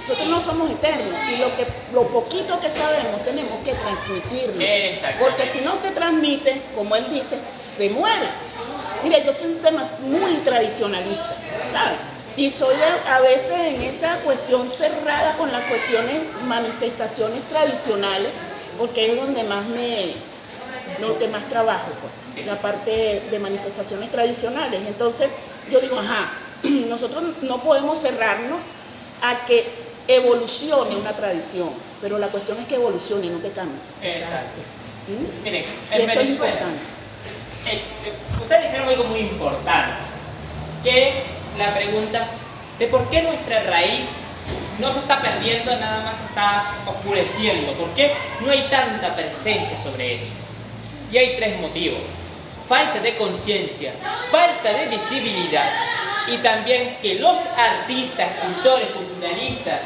Nosotros no somos eternos y lo poquito que sabemos tenemos que transmitirlo. Porque si no se transmite, como él dice, se muere. Mira, yo soy un tema muy tradicionalista, ¿sabes? Y soy a veces en esa cuestión cerrada con las cuestiones, manifestaciones tradicionales, porque es donde más lo que más trabajo, pues, la parte de manifestaciones tradicionales. Entonces, yo digo, nosotros no podemos cerrarnos a que evolucione una tradición, pero la cuestión es que evolucione y no que cambie. Exacto. Miren, y eso es importante. ustedes dijeron algo muy importante, que es la pregunta de por qué nuestra raíz no se está perdiendo, nada más se está oscureciendo. ¿Por qué no hay tanta presencia sobre eso? Y hay tres motivos: falta de conciencia, falta de visibilidad, y también que los artistas, cultores, culturalistas,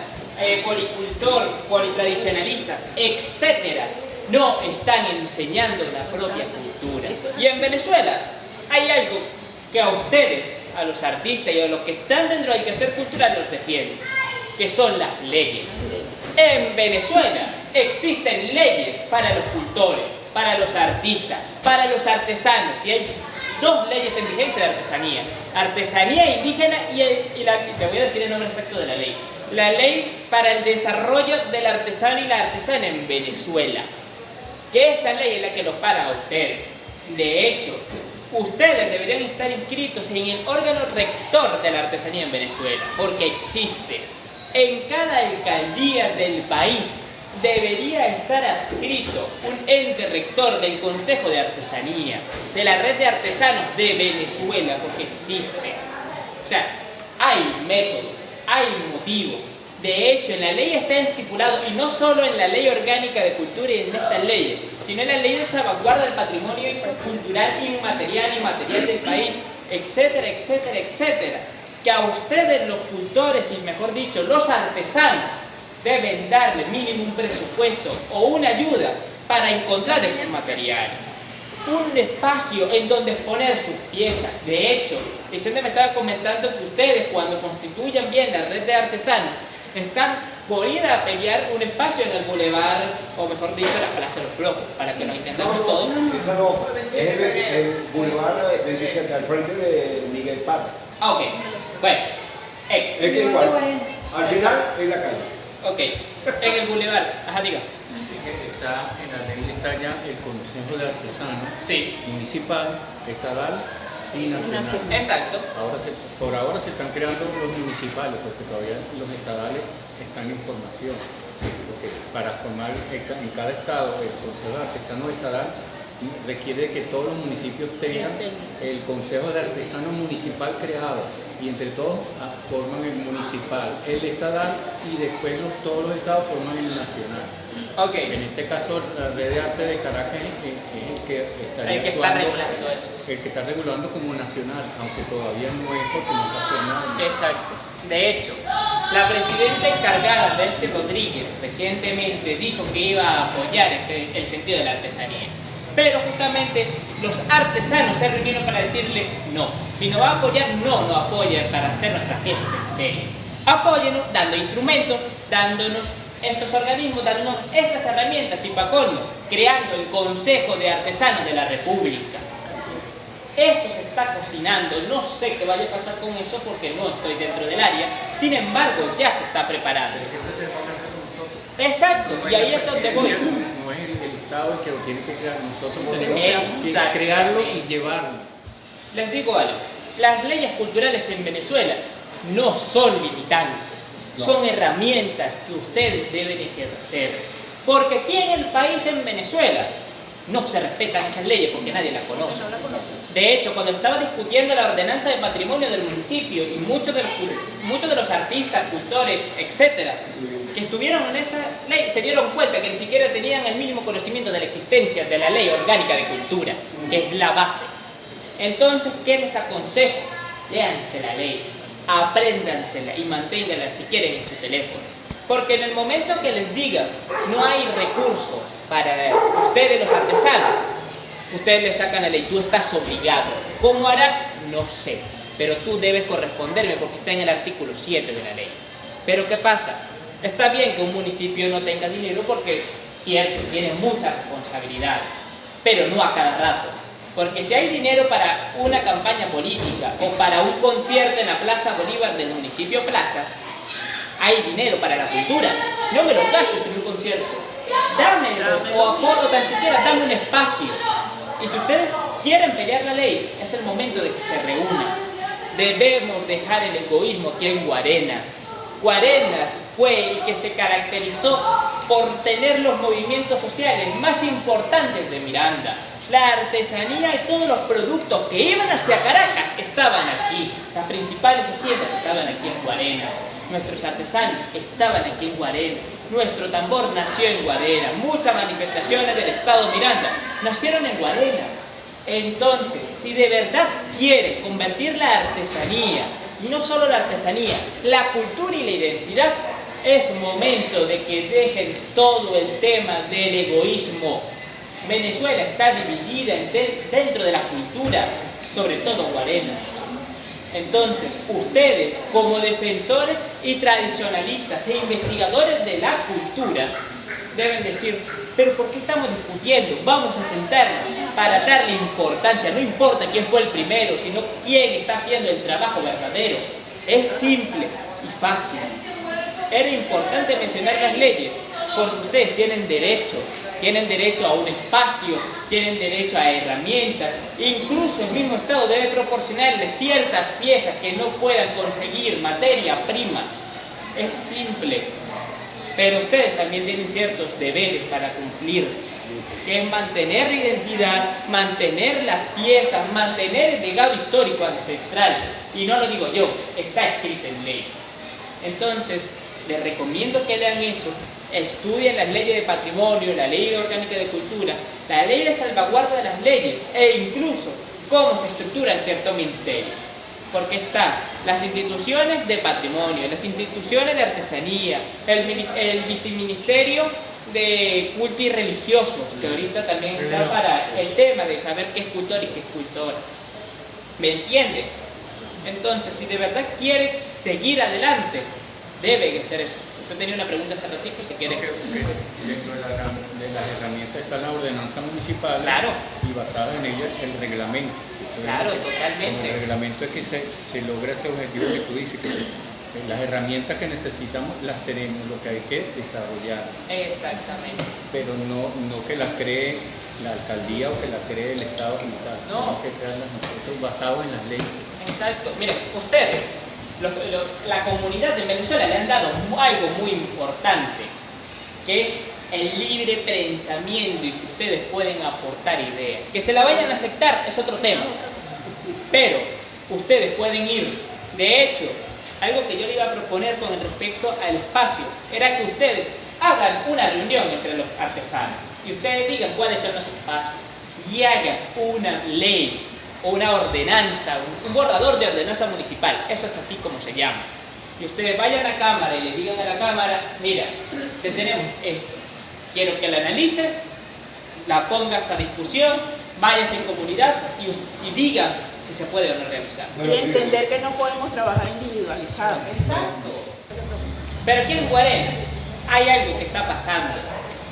politradicionalistas, etcétera, no están enseñando la propia cultura. Y en Venezuela hay algo que a ustedes, a los artistas y a los que están dentro del quehacer cultural los defiende, que son las leyes. En Venezuela existen leyes para los cultores, para los artistas, para los artesanos, y hay dos leyes en vigencia de artesanía: artesanía indígena y le voy a decir el nombre exacto de la ley. La ley para el desarrollo del artesano y la artesana en Venezuela, que esa ley es la que los para a ustedes. De hecho, ustedes deberían estar inscritos en el órgano rector de la artesanía en Venezuela, porque existe. En cada alcaldía del país debería estar adscrito un ente rector del Consejo de Artesanía, de la Red de Artesanos de Venezuela, porque existe. O sea, hay métodos, hay motivos. De hecho, en la ley está estipulado, y no solo en la Ley Orgánica de Cultura y en estas leyes, sino en la Ley de Salvaguarda del Patrimonio Cultural Inmaterial y Material del país, etcétera, etcétera, etcétera, que a ustedes los cultores, y mejor dicho, los artesanos, deben darle mínimo un presupuesto o una ayuda para encontrar esos materiales. Un espacio en donde exponer sus piezas. De hecho, Vicente me estaba comentando que ustedes, cuando constituyan bien la red de artesanos, están por ir a pelear un espacio en el bulevar, o mejor dicho, la Plaza de los Flojos, para que nos entendamos todos. Esa no, es el bulevar de Vicente, al frente de Miguel Pata. Ah, ok. Bueno, es que igual, al final es la calle. Ok, en el bulevar, ajá, diga. Está en la ley, está ya el Consejo de Artesanos, sí, municipal, estatal y nacional. Exacto. Por ahora se están creando los municipales, porque todavía los estadales están en formación. Porque para formar en cada estado el Consejo de Artesanos estadal requiere que todos los municipios tengan el Consejo de Artesanos municipal creado, y entre todos forman el municipal, el estadal, y después todos los estados forman el nacional. Okay. En este caso, la Red de Arte de Caracas es el que está regulando eso. El que está regulando como nacional, aunque todavía no es porque no se ha formado. Exacto. De hecho, la presidenta encargada, Delcy Rodríguez, recientemente dijo que iba a apoyar el sentido de la artesanía. Pero justamente los artesanos se reunieron para decirle no. Si no va a apoyar, no apoyen para hacer nuestras piezas en serie. Apóyenos dando instrumentos, dándonos estos organismos, dándonos estas herramientas, y para colmo, creando el Consejo de Artesanos de la República. Eso se está cocinando, no sé qué vaya a pasar con eso porque no estoy dentro del área, sin embargo ya se está preparando. Exacto, y ahí es donde voy. No es el Estado el que lo tiene que crear, nosotros tenemos que crearlo y llevarlo. Les digo algo, las leyes culturales en Venezuela no son limitantes, son herramientas que ustedes deben ejercer. Porque aquí en el país, en Venezuela, no se respetan esas leyes porque nadie las conoce. De hecho, cuando estaba discutiendo la ordenanza de patrimonio del municipio, y muchos de los artistas, cultores, etcétera, que estuvieron en esa ley, se dieron cuenta que ni siquiera tenían el mínimo conocimiento de la existencia de la Ley Orgánica de Cultura, que es la base. Entonces, ¿qué les aconsejo? Léanse la ley, apréndansela y manténganla si quieren en su teléfono. Porque en el momento que les diga no hay recursos para ustedes los artesanos, ustedes le sacan la ley, tú estás obligado. ¿Cómo harás? No sé, pero tú debes corresponderme porque está en el artículo 7 de la ley. Pero ¿qué pasa? Está bien que un municipio no tenga dinero porque, cierto, tiene mucha responsabilidad, pero no a cada rato. Porque si hay dinero para una campaña política o para un concierto en la Plaza Bolívar del municipio Plaza, hay dinero para la cultura. No me lo gastes en un concierto. Dámelo, o tan siquiera dame un espacio. Y si ustedes quieren pelear la ley, es el momento de que se reúnan. Debemos dejar el egoísmo aquí en Guarenas. Guarenas fue el que se caracterizó por tener los movimientos sociales más importantes de Miranda. La artesanía y todos los productos que iban hacia Caracas estaban aquí. Las principales haciendas estaban aquí en Guarena. Nuestros artesanos estaban aquí en Guarena. Nuestro tambor nació en Guarena. Muchas manifestaciones del Estado Miranda nacieron en Guarena. Entonces, si de verdad quieren convertir la artesanía, y no solo la artesanía, la cultura y la identidad, es momento de que dejen todo el tema del egoísmo. Venezuela está dividida dentro de la cultura, sobre todo Guarena. Entonces, ustedes, como defensores y tradicionalistas e investigadores de la cultura, deben decir, pero ¿por qué estamos discutiendo? Vamos a sentarnos para darle importancia. No importa quién fue el primero, sino quién está haciendo el trabajo verdadero. Es simple y fácil. Era importante mencionar las leyes, porque ustedes tienen derecho a un espacio, tienen derecho a herramientas, incluso el mismo Estado debe proporcionarles ciertas piezas que no puedan conseguir, materia prima. Es simple, pero ustedes también tienen ciertos deberes para cumplir, que es mantener la identidad, mantener las piezas, mantener el legado histórico ancestral, y no lo digo yo, está escrito en ley. Entonces, les recomiendo que lean eso, estudien las leyes de patrimonio, la ley orgánica de cultura, la ley de salvaguarda de las leyes e incluso cómo se estructura el cierto ministerio. Porque están las instituciones de patrimonio, las instituciones de artesanía, el viceministerio de culto y religioso, que ahorita también está para el tema de saber qué es cultor y qué es cultora. ¿Me entienden? Entonces, si de verdad quiere seguir adelante, debe hacer eso. Usted tenía una pregunta hace ratito, si quiere. Dentro de las herramientas está la ordenanza municipal. Claro. Y basada en ella el reglamento. Claro, totalmente. Con el reglamento es que se logra ese objetivo que tú dices, que las herramientas que necesitamos las tenemos, lo que hay que desarrollar. Exactamente. Pero no que las cree la alcaldía o que las cree el Estado como tal. No. Tenemos que crearlas nosotros basados en las leyes. Exacto. Miren, ustedes, la comunidad de Venezuela le han dado algo muy importante, que es el libre pensamiento y que ustedes pueden aportar ideas. Que se la vayan a aceptar es otro tema, pero ustedes pueden ir. De hecho, algo que yo le iba a proponer con respecto al espacio era que ustedes hagan una reunión entre los artesanos y ustedes digan cuáles son los espacios y hagan una ley o una ordenanza, un borrador de ordenanza municipal, eso es así como se llama. Y ustedes vayan a la Cámara y le digan a la Cámara, mira, te tenemos esto, quiero que la analices, la pongas a discusión, vayas en comunidad y digan si se puede o no realizar. Y entender que no podemos trabajar individualizado. Exacto. Pero aquí en Guarena hay algo que está pasando,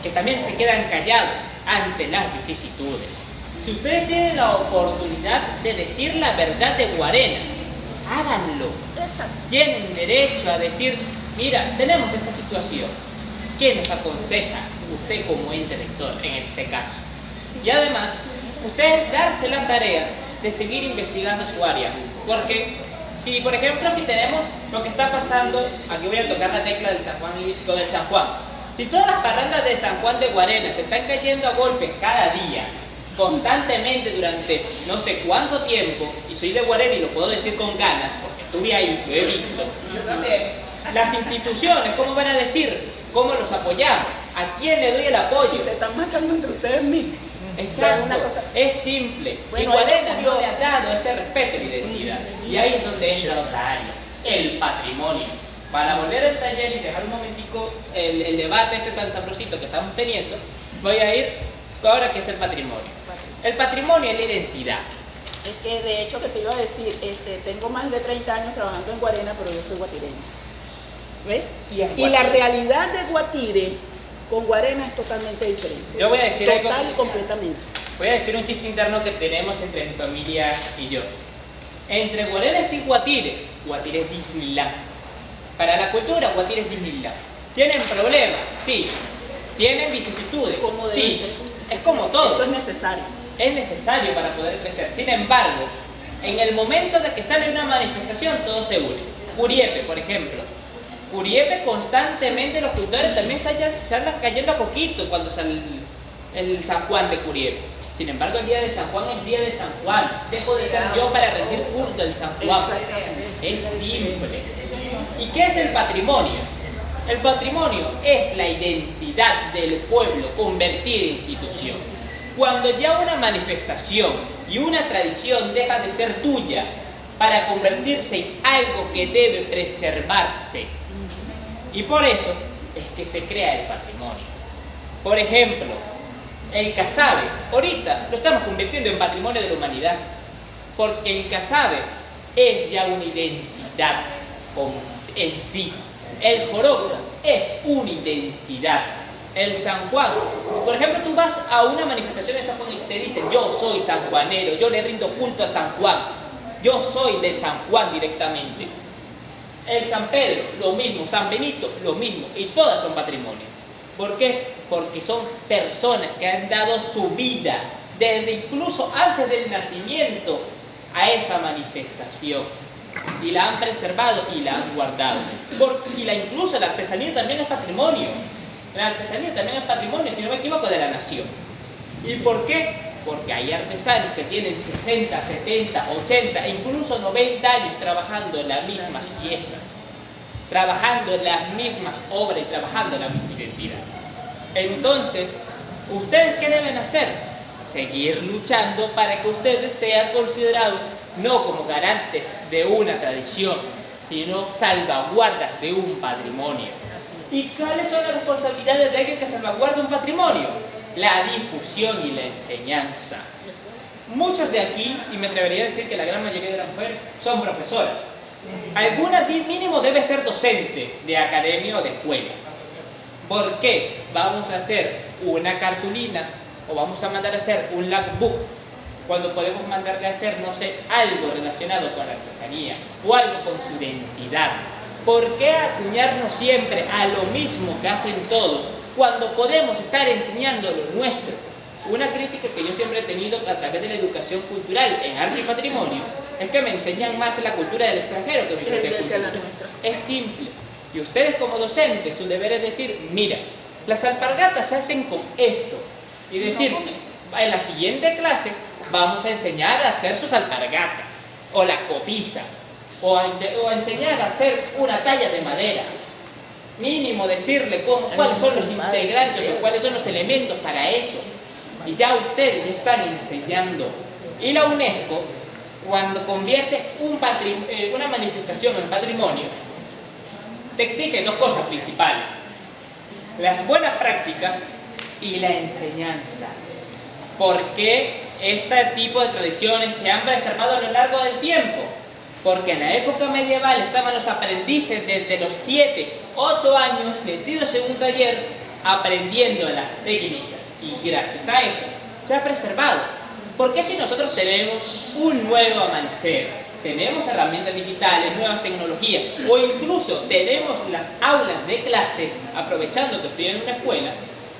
que también se quedan callados ante las vicisitudes. Si ustedes tienen la oportunidad de decir la verdad de Guarena, háganlo. Tienen derecho a decir, mira, tenemos esta situación. ¿Quién nos aconseja? Usted como ente rector, en este caso. Y además, ustedes darse la tarea de seguir investigando su área. Porque, si por ejemplo, si tenemos lo que está pasando, aquí voy a tocar la tecla del San Juan y todo el San Juan. Si todas las parrandas de San Juan de Guarena se están cayendo a golpes cada día, constantemente durante no sé cuánto tiempo, y soy de Guarena y lo puedo decir con ganas, porque estuve ahí, lo he visto. Yo también. Las instituciones, ¿cómo van a decir? ¿Cómo los apoyamos? ¿A quién le doy el apoyo? Y se están matando entre ustedes mismos. Exacto, Una cosa. es simple. Bueno, y Guarena es no le ha dado ese respeto y identidad. Y ahí es donde entra lo tario, el patrimonio. Para volver al taller y dejar un momentico el debate este tan sabrosito que estamos teniendo, voy a ir ahora que es el patrimonio. El patrimonio es la identidad. Es que de hecho que te iba a decir, tengo más de 30 años trabajando en Guarena, pero yo soy guatireña. ¿Ves? Y la realidad de Guatire con Guarena es totalmente diferente. Yo voy a decir algo. Total y completamente. Voy a decir un chiste interno que tenemos entre mi familia y yo. Entre Guarena y Guatire, Guatire es Disneyland. Para la cultura, Guatire es Disneyland. ¿Tienen problemas? Sí. ¿Tienen vicisitudes? Como debe sí. ser. Es como todo. Eso es necesario. Es necesario para poder crecer. Sin embargo, en el momento de que sale una manifestación, todo se une. Curiepe, por ejemplo. Curiepe constantemente los cultores también se andan cayendo a coquito cuando sale el San Juan de Curiepe. Sin embargo, el día de San Juan es día de San Juan. Dejo de ser yo para rendir culto al San Juan. Es simple. ¿Y qué es el patrimonio? El patrimonio es la identidad del pueblo convertida en institución. Cuando ya una manifestación y una tradición deja de ser tuya para convertirse en algo que debe preservarse. Y por eso es que se crea el patrimonio. Por ejemplo, el casabe, ahorita lo estamos convirtiendo en patrimonio de la humanidad, porque el casabe es ya una identidad en sí. El joropo es una identidad. El San Juan, por ejemplo, tú vas a una manifestación de San Juan y te dicen: yo soy sanjuanero, yo le rindo culto a San Juan, yo soy de San Juan directamente. El San Pedro, lo mismo. San Benito, lo mismo. Y todas son patrimonio. ¿Por qué? Porque son personas que han dado su vida, desde incluso antes del nacimiento, a esa manifestación. Y la han preservado y la han guardado. Incluso la artesanía también es patrimonio. La artesanía también es patrimonio, si no me equivoco, de la nación. ¿Y por qué? Porque hay artesanos que tienen 60, 70, 80 e incluso 90 años trabajando en las mismas piezas, trabajando en las mismas obras y trabajando en la misma identidad. Entonces, ¿ustedes qué deben hacer? Seguir luchando para que ustedes sean considerados no como garantes de una tradición, sino salvaguardas de un patrimonio. ¿Y cuáles son las responsabilidades de alguien que salvaguarda un patrimonio? La difusión y la enseñanza. Muchos de aquí, y me atrevería a decir que la gran mayoría de las mujeres, son profesoras. Alguna mínimo debe ser docente de academia o de escuela. ¿Por qué? Vamos a hacer una cartulina o vamos a mandar a hacer un lapbook cuando podemos mandarle a hacer, no sé, algo relacionado con la artesanía o algo con su identidad. ¿Por qué acuñarnos siempre a lo mismo que hacen todos cuando podemos estar enseñando lo nuestro? Una crítica que yo siempre he tenido a través de la educación cultural en arte y patrimonio es que me enseñan más la cultura del extranjero que mi propia cultura. Es simple. Y ustedes como docentes, su deber es decir: mira, las alpargatas se hacen con esto. Y decir, en la siguiente clase vamos a enseñar a hacer sus alpargatas, o la copiza, o a enseñar a hacer una talla de madera. Mínimo decirle cuáles son los integrantes o cuáles son los elementos para eso. Y ya ustedes ya están enseñando. Y la UNESCO, cuando convierte una manifestación en patrimonio, te exige dos cosas principales: las buenas prácticas y la enseñanza. ¿Por qué este tipo de tradiciones se han preservado a lo largo del tiempo? Porque en la época medieval estaban los aprendices desde los 7, 8 años metidos en un taller aprendiendo las técnicas, y gracias a eso se ha preservado. ¿Por qué si nosotros tenemos un nuevo amanecer, tenemos herramientas digitales, nuevas tecnologías, o incluso tenemos las aulas de clase, aprovechando que estoy en una escuela,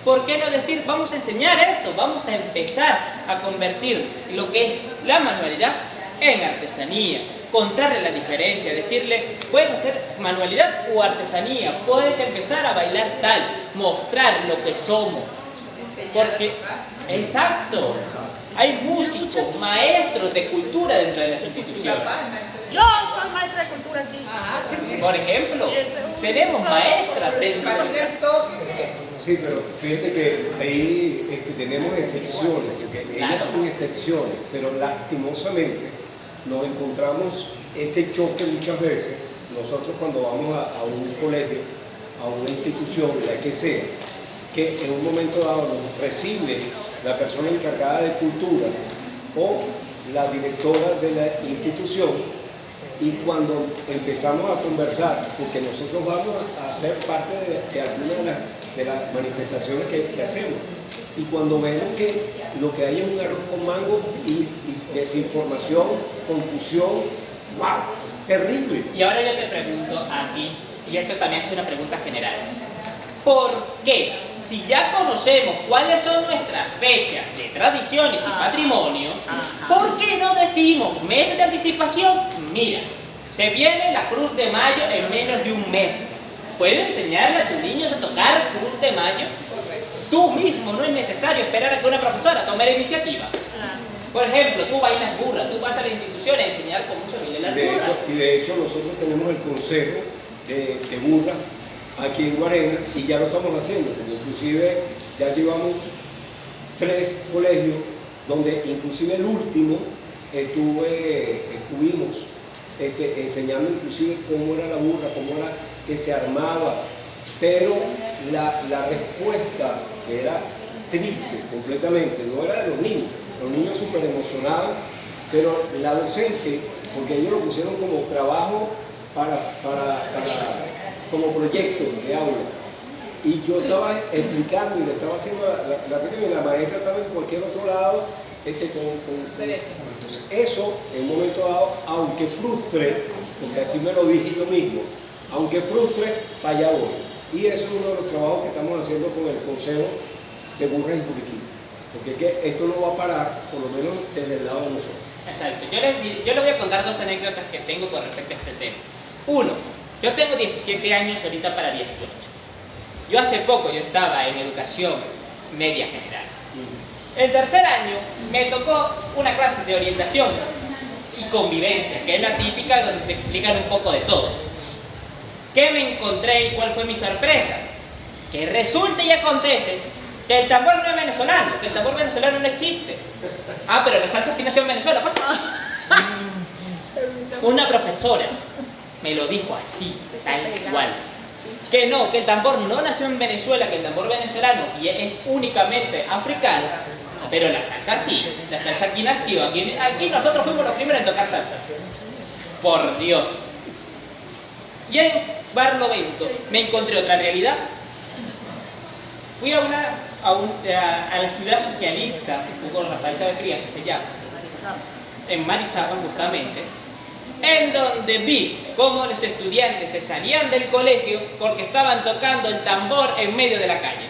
¿por qué no decir vamos a enseñar eso? Vamos a empezar a convertir lo que es la manualidad en artesanía, contarle la diferencia, decirle: puedes hacer manualidad o artesanía, puedes empezar a bailar tal, mostrar lo que somos. Porque, exacto, hay músicos, maestros de cultura dentro de las instituciones. Yo soy maestra de cultura aquí. Por ejemplo, tenemos maestras dentro de... Sí, pero fíjate que ahí tenemos excepciones, porque ellas son excepciones, pero lastimosamente nos encontramos ese choque muchas veces. Nosotros cuando vamos a un colegio, a una institución, la que sea, que en un momento dado nos recibe la persona encargada de cultura o la directora de la institución, y cuando empezamos a conversar, porque nosotros vamos a ser parte de algunas de las manifestaciones que hacemos, y cuando vemos que lo que hay es un arroz con mango y desinformación, confusión, ¡wow! Es terrible. Y ahora yo te pregunto a ti, y esto también es una pregunta general: ¿por qué, si ya conocemos cuáles son nuestras fechas de tradiciones y patrimonio, por qué no decimos meses de anticipación? Mira, se viene la Cruz de Mayo en menos de un mes. ¿Puedes enseñarle a tus niños a tocar Cruz de Mayo? tú mismo no es necesario esperar a que una profesora tome la iniciativa. Por ejemplo, tú bailas burra, tú vas a la institución a enseñar cómo se baila la burra. Y de hecho nosotros tenemos el consejo de burra aquí en Guarena y ya lo estamos haciendo, porque inclusive ya llevamos 3 colegios donde inclusive el último estuvimos enseñando inclusive cómo era la burra, cómo era que se armaba, pero la respuesta que era triste completamente, no era de los niños súper emocionados, pero la docente, porque ellos lo pusieron como trabajo como proyecto de aula, y yo estaba explicando y le estaba haciendo la pequeña, y la maestra estaba en cualquier otro lado, entonces eso en un momento dado, aunque frustre, porque así me lo dije yo mismo, aunque frustre, para allá voy. Y eso es uno de los trabajos que estamos haciendo con el Consejo de Burras y Puriquitas, porque es que esto no va a parar, por lo menos desde el lado de nosotros. Exacto. Yo les voy a contar 2 anécdotas que tengo con respecto a este tema. Uno, yo tengo 17 años, ahorita para 18. Yo hace poco estaba en educación media general. En tercer año me tocó una clase de orientación y convivencia, que es la típica donde te explican un poco de todo. ¿Qué me encontré y cuál fue mi sorpresa? Que resulta y acontece que el tambor no es venezolano, que el tambor venezolano no existe. Ah, pero la salsa sí nació en Venezuela. Una profesora me lo dijo así, tal cual. Que no, que el tambor no nació en Venezuela, que el tambor venezolano y es únicamente africano, pero la salsa sí, la salsa aquí nació, aquí nosotros fuimos los primeros en tocar salsa. Por Dios. Y en Barlovento me encontré otra realidad. Fui a la ciudad socialista, con Rafael Chávez Frías se llama, en Marizapa justamente, en donde vi cómo los estudiantes se salían del colegio porque estaban tocando el tambor en medio de la calle.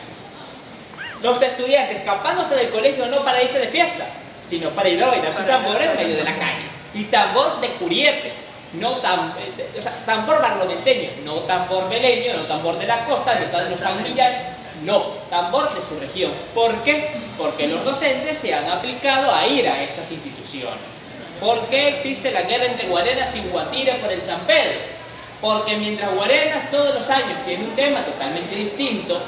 Los estudiantes escapándose del colegio no para irse de fiesta, sino para ir a bailar su tambor en medio de la calle. Y tambor de Curiepe, tambor barloventeño, no tambor beleño, no tambor de la costa, no San Millán, no, tambor de su región. ¿Por qué? Porque los docentes se han aplicado a ir a esas instituciones. ¿Por qué existe la guerra entre Guarenas y Guatire por el San Pedro? Porque mientras Guarenas todos los años tiene un tema totalmente distinto,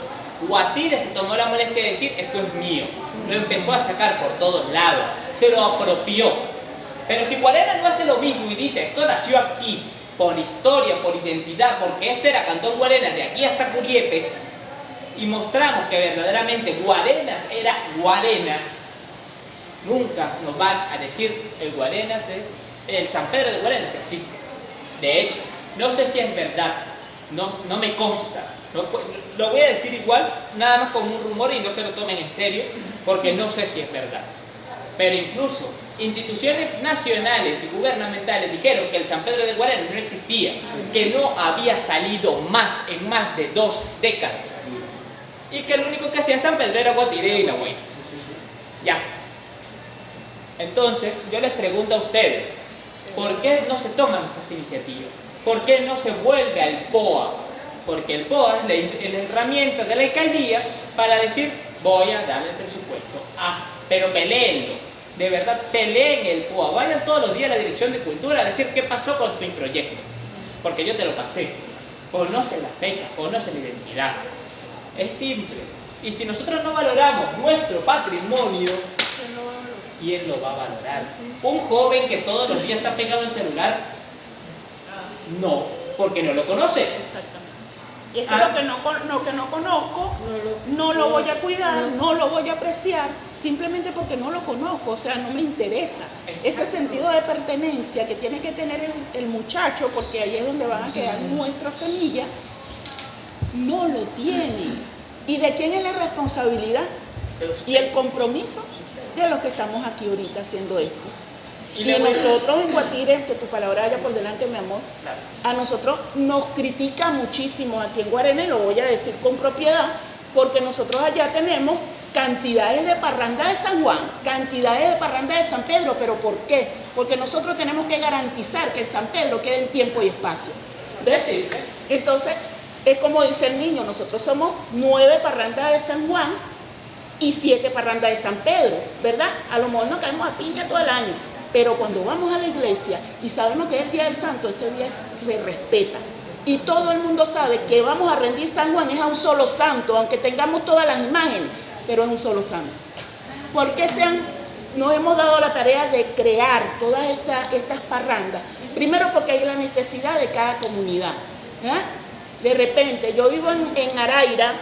Guatire se tomó la molestia de decir, esto es mío. Lo empezó a sacar por todos lados, se lo apropió. Pero si Guarena no hace lo mismo y dice, esto nació aquí, por historia, por identidad, porque esto era Cantón Guarenas de aquí hasta Curiepe, y mostramos que verdaderamente Guarenas era Guarenas, nunca nos van a decir el San Pedro de Guarenas existe. De hecho, no sé si es verdad, no me consta, lo voy a decir igual, nada más como un rumor y no se lo tomen en serio, porque no sé si es verdad. Pero incluso instituciones nacionales y gubernamentales dijeron que el San Pedro de Guarenas no existía, que no había salido en más de 2 décadas. Y que lo único que hacía San Pedro era Guatire y la Huayna. Ya. Entonces, yo les pregunto a ustedes, ¿por qué no se toman estas iniciativas? ¿Por qué no se vuelve al POA? Porque el POA es la herramienta de la alcaldía para decir, voy a darle el presupuesto. Pero peleenlo. De verdad, peleen el POA. Vayan todos los días a la Dirección de Cultura a decir qué pasó con tu proyecto. Porque yo te lo pasé. Conocen la fecha, conocen la identidad. Es simple. Y si nosotros no valoramos nuestro patrimonio, ¿quién lo va a valorar? ¿Un joven que todos los días está pegado al celular? No, porque no lo conoce. Exactamente. Y es que lo que no conozco, no lo voy a cuidar, no lo voy a apreciar, simplemente porque no lo conozco, o sea, no me interesa. Ese sentido de pertenencia que tiene que tener el muchacho, porque ahí es donde van a quedar nuestras semillas, no lo tiene. ¿Y de quién es la responsabilidad? Y el compromiso de los que estamos aquí ahorita haciendo esto. Y nosotros en Guatire, que tu palabra vaya por delante, mi amor, a nosotros nos critica muchísimo aquí en Guarena, y lo voy a decir con propiedad, porque nosotros allá tenemos cantidades de parranda de San Juan, cantidades de parranda de San Pedro. ¿Pero por qué? Porque nosotros tenemos que garantizar que el San Pedro quede en tiempo y espacio. ¿Ves? Entonces, es como dice el niño, nosotros somos 9 parrandas de San Juan y 7 parrandas de San Pedro, ¿verdad? A lo mejor nos caemos a piña todo el año, pero cuando vamos a la iglesia y sabemos que es el Día del Santo, ese día se respeta. Y todo el mundo sabe que vamos a rendir San Juan, es a un solo santo, aunque tengamos todas las imágenes, pero es un solo santo. ¿Por qué nos hemos dado la tarea de crear todas estas parrandas? Primero porque hay la necesidad de cada comunidad. De repente, yo vivo en Araira,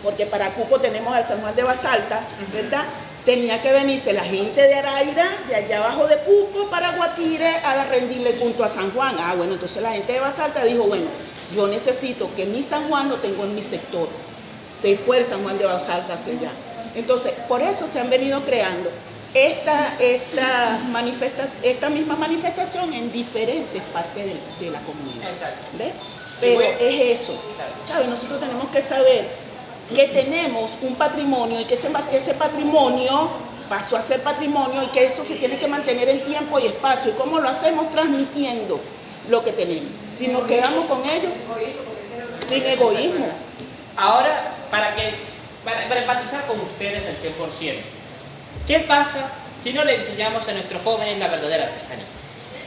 porque para Cuco tenemos al San Juan de Basalta, ¿verdad? Tenía que venirse la gente de Araira, de allá abajo de Cuco, para Guatire, a rendirle culto a San Juan. Bueno, entonces la gente de Basalta dijo, bueno, yo necesito que mi San Juan lo tengo en mi sector. Se fue el San Juan de Basalta hacia allá. Entonces, por eso se han venido creando esta misma manifestación en diferentes partes de la comunidad. Exacto. ¿Ves? Pero es eso, ¿sabes? Nosotros tenemos que saber que tenemos un patrimonio y que ese patrimonio pasó a ser patrimonio y que eso se tiene que mantener en tiempo y espacio. ¿Y cómo lo hacemos? Transmitiendo lo que tenemos. Si nos quedamos con ellos, sin egoísmo. Ahora, para empatizar con ustedes al 100%, ¿qué pasa si no le enseñamos a nuestros jóvenes la verdadera artesanía?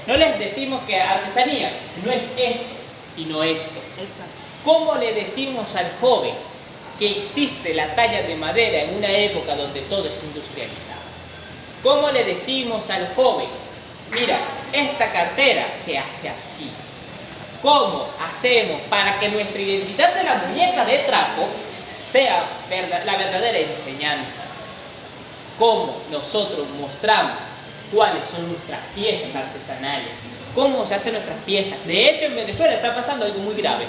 No les decimos que artesanía no es esto, sino esto. Exacto. ¿Cómo le decimos al joven que existe la talla de madera en una época donde todo es industrializado? ¿Cómo le decimos al joven, mira, esta cartera se hace así? ¿Cómo hacemos para que nuestra identidad de la muñeca de trapo sea la verdadera enseñanza? ¿Cómo nosotros mostramos cuáles son nuestras piezas artesanales? ¿Cómo se hacen nuestras piezas? De hecho, en Venezuela está pasando algo muy grave.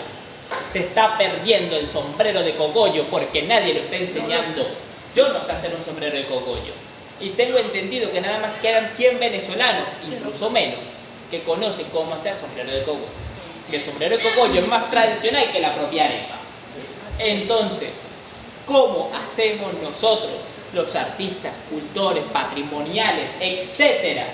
Se está perdiendo el sombrero de cogollo porque nadie lo está enseñando. Yo no sé hacer un sombrero de cogollo. Y tengo entendido que nada más quedan 100 venezolanos, incluso menos, que conocen cómo hacer sombrero de cogollo. Y el sombrero de cogollo es más tradicional que la propia arepa. Entonces, ¿cómo hacemos nosotros, los artistas, cultores, patrimoniales, etcétera,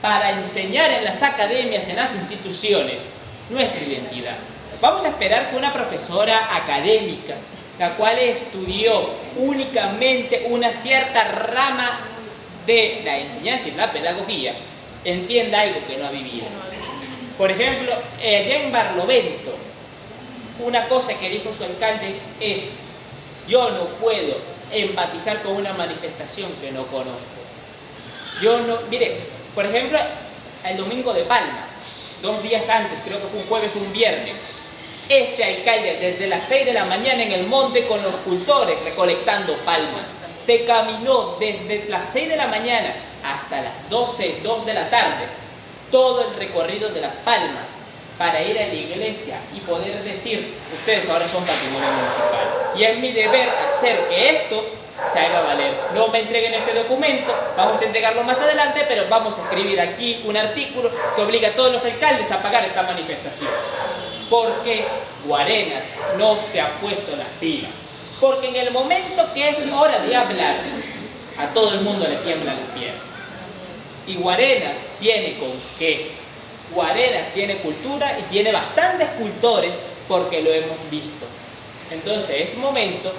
para enseñar en las academias, en las instituciones, nuestra identidad? Vamos a esperar que una profesora académica, la cual estudió únicamente una cierta rama de la enseñanza y la pedagogía, entienda algo que no ha vivido. Por ejemplo, allá en Barlovento, una cosa que dijo su alcalde es: yo no puedo empatizar con una manifestación que no conozco. Mire, por ejemplo, el domingo de Palma, 2 días antes, creo que fue un jueves o un viernes, ese alcalde desde las 6 de la mañana en el monte con los cultores recolectando palmas. Se caminó desde las 6 de la mañana hasta las 2 de la tarde, todo el recorrido de las palmas, para ir a la iglesia y poder decir: ustedes ahora son patrimonio municipal. Y es mi deber hacer que esto se haga valer. No me entreguen este documento, vamos a entregarlo más adelante, pero vamos a escribir aquí un artículo que obliga a todos los alcaldes a pagar esta manifestación. Porque Guarenas no se ha puesto las pilas. Porque en el momento que es hora de hablar, a todo el mundo le tiemblan las piernas. Y Guarenas tiene con qué. Guarenas tiene cultura y tiene bastantes cultores porque lo hemos visto. Entonces es momento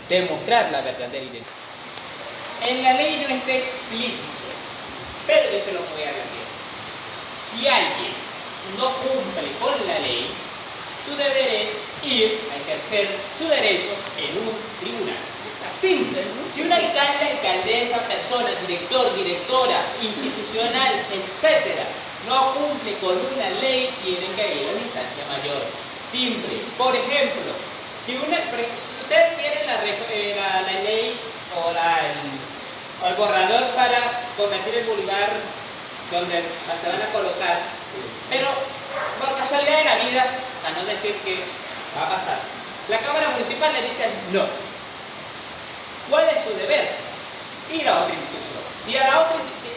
de mostrar la verdadera identidad. En la ley no está explícito, pero yo se lo voy a decir. Si alguien no cumple con la ley, su deber es ir a ejercer su derecho en un tribunal. Simple. Si un alcalde, alcaldesa, persona, director, directora, institucional, etc., no cumple con una ley, tienen que ir a una instancia mayor. Simple. Por ejemplo, si ustedes quieren la ley o el borrador para convertir el lugar donde se van a colocar, pero por casualidad de la vida, a no decir que va a pasar, la Cámara Municipal le dice no. ¿Cuál es su deber? Ir a otra institución.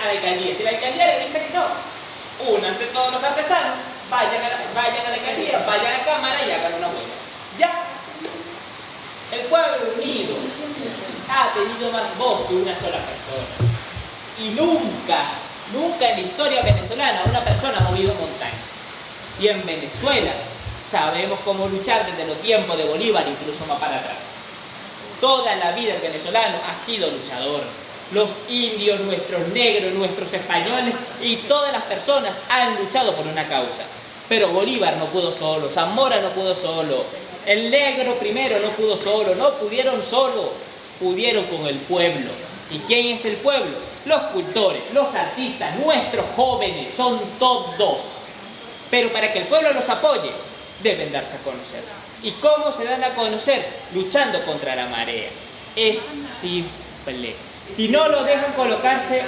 A la alcaldía. Si la alcaldía le dice que no, únanse todos los artesanos, vayan a la alcaldía, vayan a la Cámara y hagan una huelga. Ya. El pueblo unido ha tenido más voz que una sola persona. Y nunca en la historia venezolana una persona ha movido montaña. Y en Venezuela sabemos cómo luchar desde los tiempos de Bolívar, incluso más para atrás. Toda la vida el venezolano ha sido luchador. Los indios, nuestros negros, nuestros españoles y todas las personas han luchado por una causa. Pero Bolívar no pudo solo, Zamora no pudo solo, el negro primero no pudo solo, no pudieron solo, pudieron con el pueblo. ¿Y quién es el pueblo? Los cultores, los artistas, nuestros jóvenes, son todos. Pero para que el pueblo los apoye, deben darse a conocer. ¿Y cómo se dan a conocer? Luchando contra la marea. Es simple. Si no lo dejan colocarse,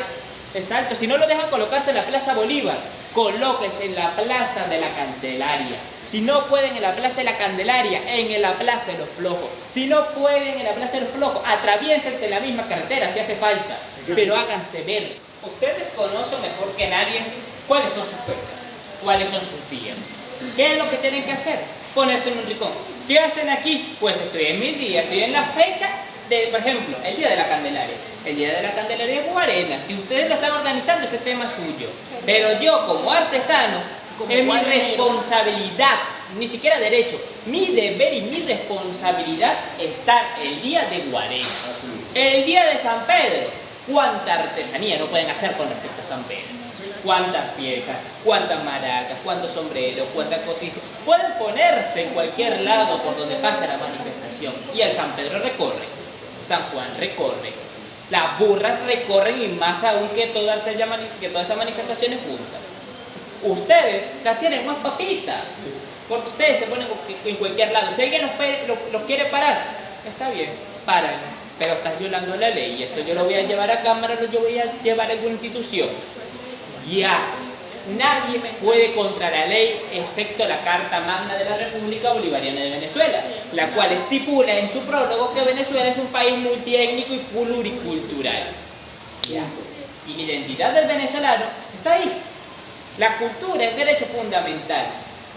exacto, si no lo dejan colocarse en la Plaza Bolívar, colóquense en la Plaza de la Candelaria. Si no pueden en la Plaza de la Candelaria, en la Plaza de los Flojos. Si no pueden en la Plaza de los Flojos, atraviénsense en la misma carretera si hace falta, pero háganse ver. Ustedes conocen mejor que nadie cuáles son sus fechas, cuáles son sus días. ¿Qué es lo que tienen que hacer? Ponerse en un rincón. ¿Qué hacen aquí? Pues estoy en mi día, estoy en la fecha de, por ejemplo, el Día de la Candelaria. El Día de la Candelaria es Guarena. Si ustedes lo están organizando, ese tema es suyo. Pero yo, como artesano, es mi responsabilidad, ni siquiera derecho, mi deber y mi responsabilidad estar el día de Guarena. El día de San Pedro, ¿cuánta artesanía no pueden hacer con respecto a San Pedro? ¿Cuántas piezas? ¿Cuántas maracas? ¿Cuántos sombreros? ¿Cuántas cotizas? Pueden ponerse en cualquier lado por donde pasa la manifestación. Y el San Pedro recorre, San Juan recorre, las burras recorren y más aún que todas esas manifestaciones juntas. Ustedes las tienen más papitas, porque ustedes se ponen en cualquier lado. Si alguien los quiere parar, está bien, paran, pero estás violando la ley y esto yo lo voy a llevar a cámara, yo voy a llevar a alguna institución. Ya, nadie me puede contra la ley excepto la Carta Magna de la República Bolivariana de Venezuela, la cual estipula en su prólogo que Venezuela es un país multiétnico y pluricultural. Ya. Y la identidad del venezolano está ahí. La cultura es derecho fundamental.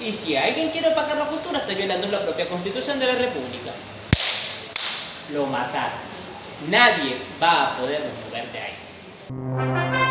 Y si alguien quiere opacar la cultura, está violando la propia Constitución de la República. Lo mataron. Nadie va a podernos mover de ahí.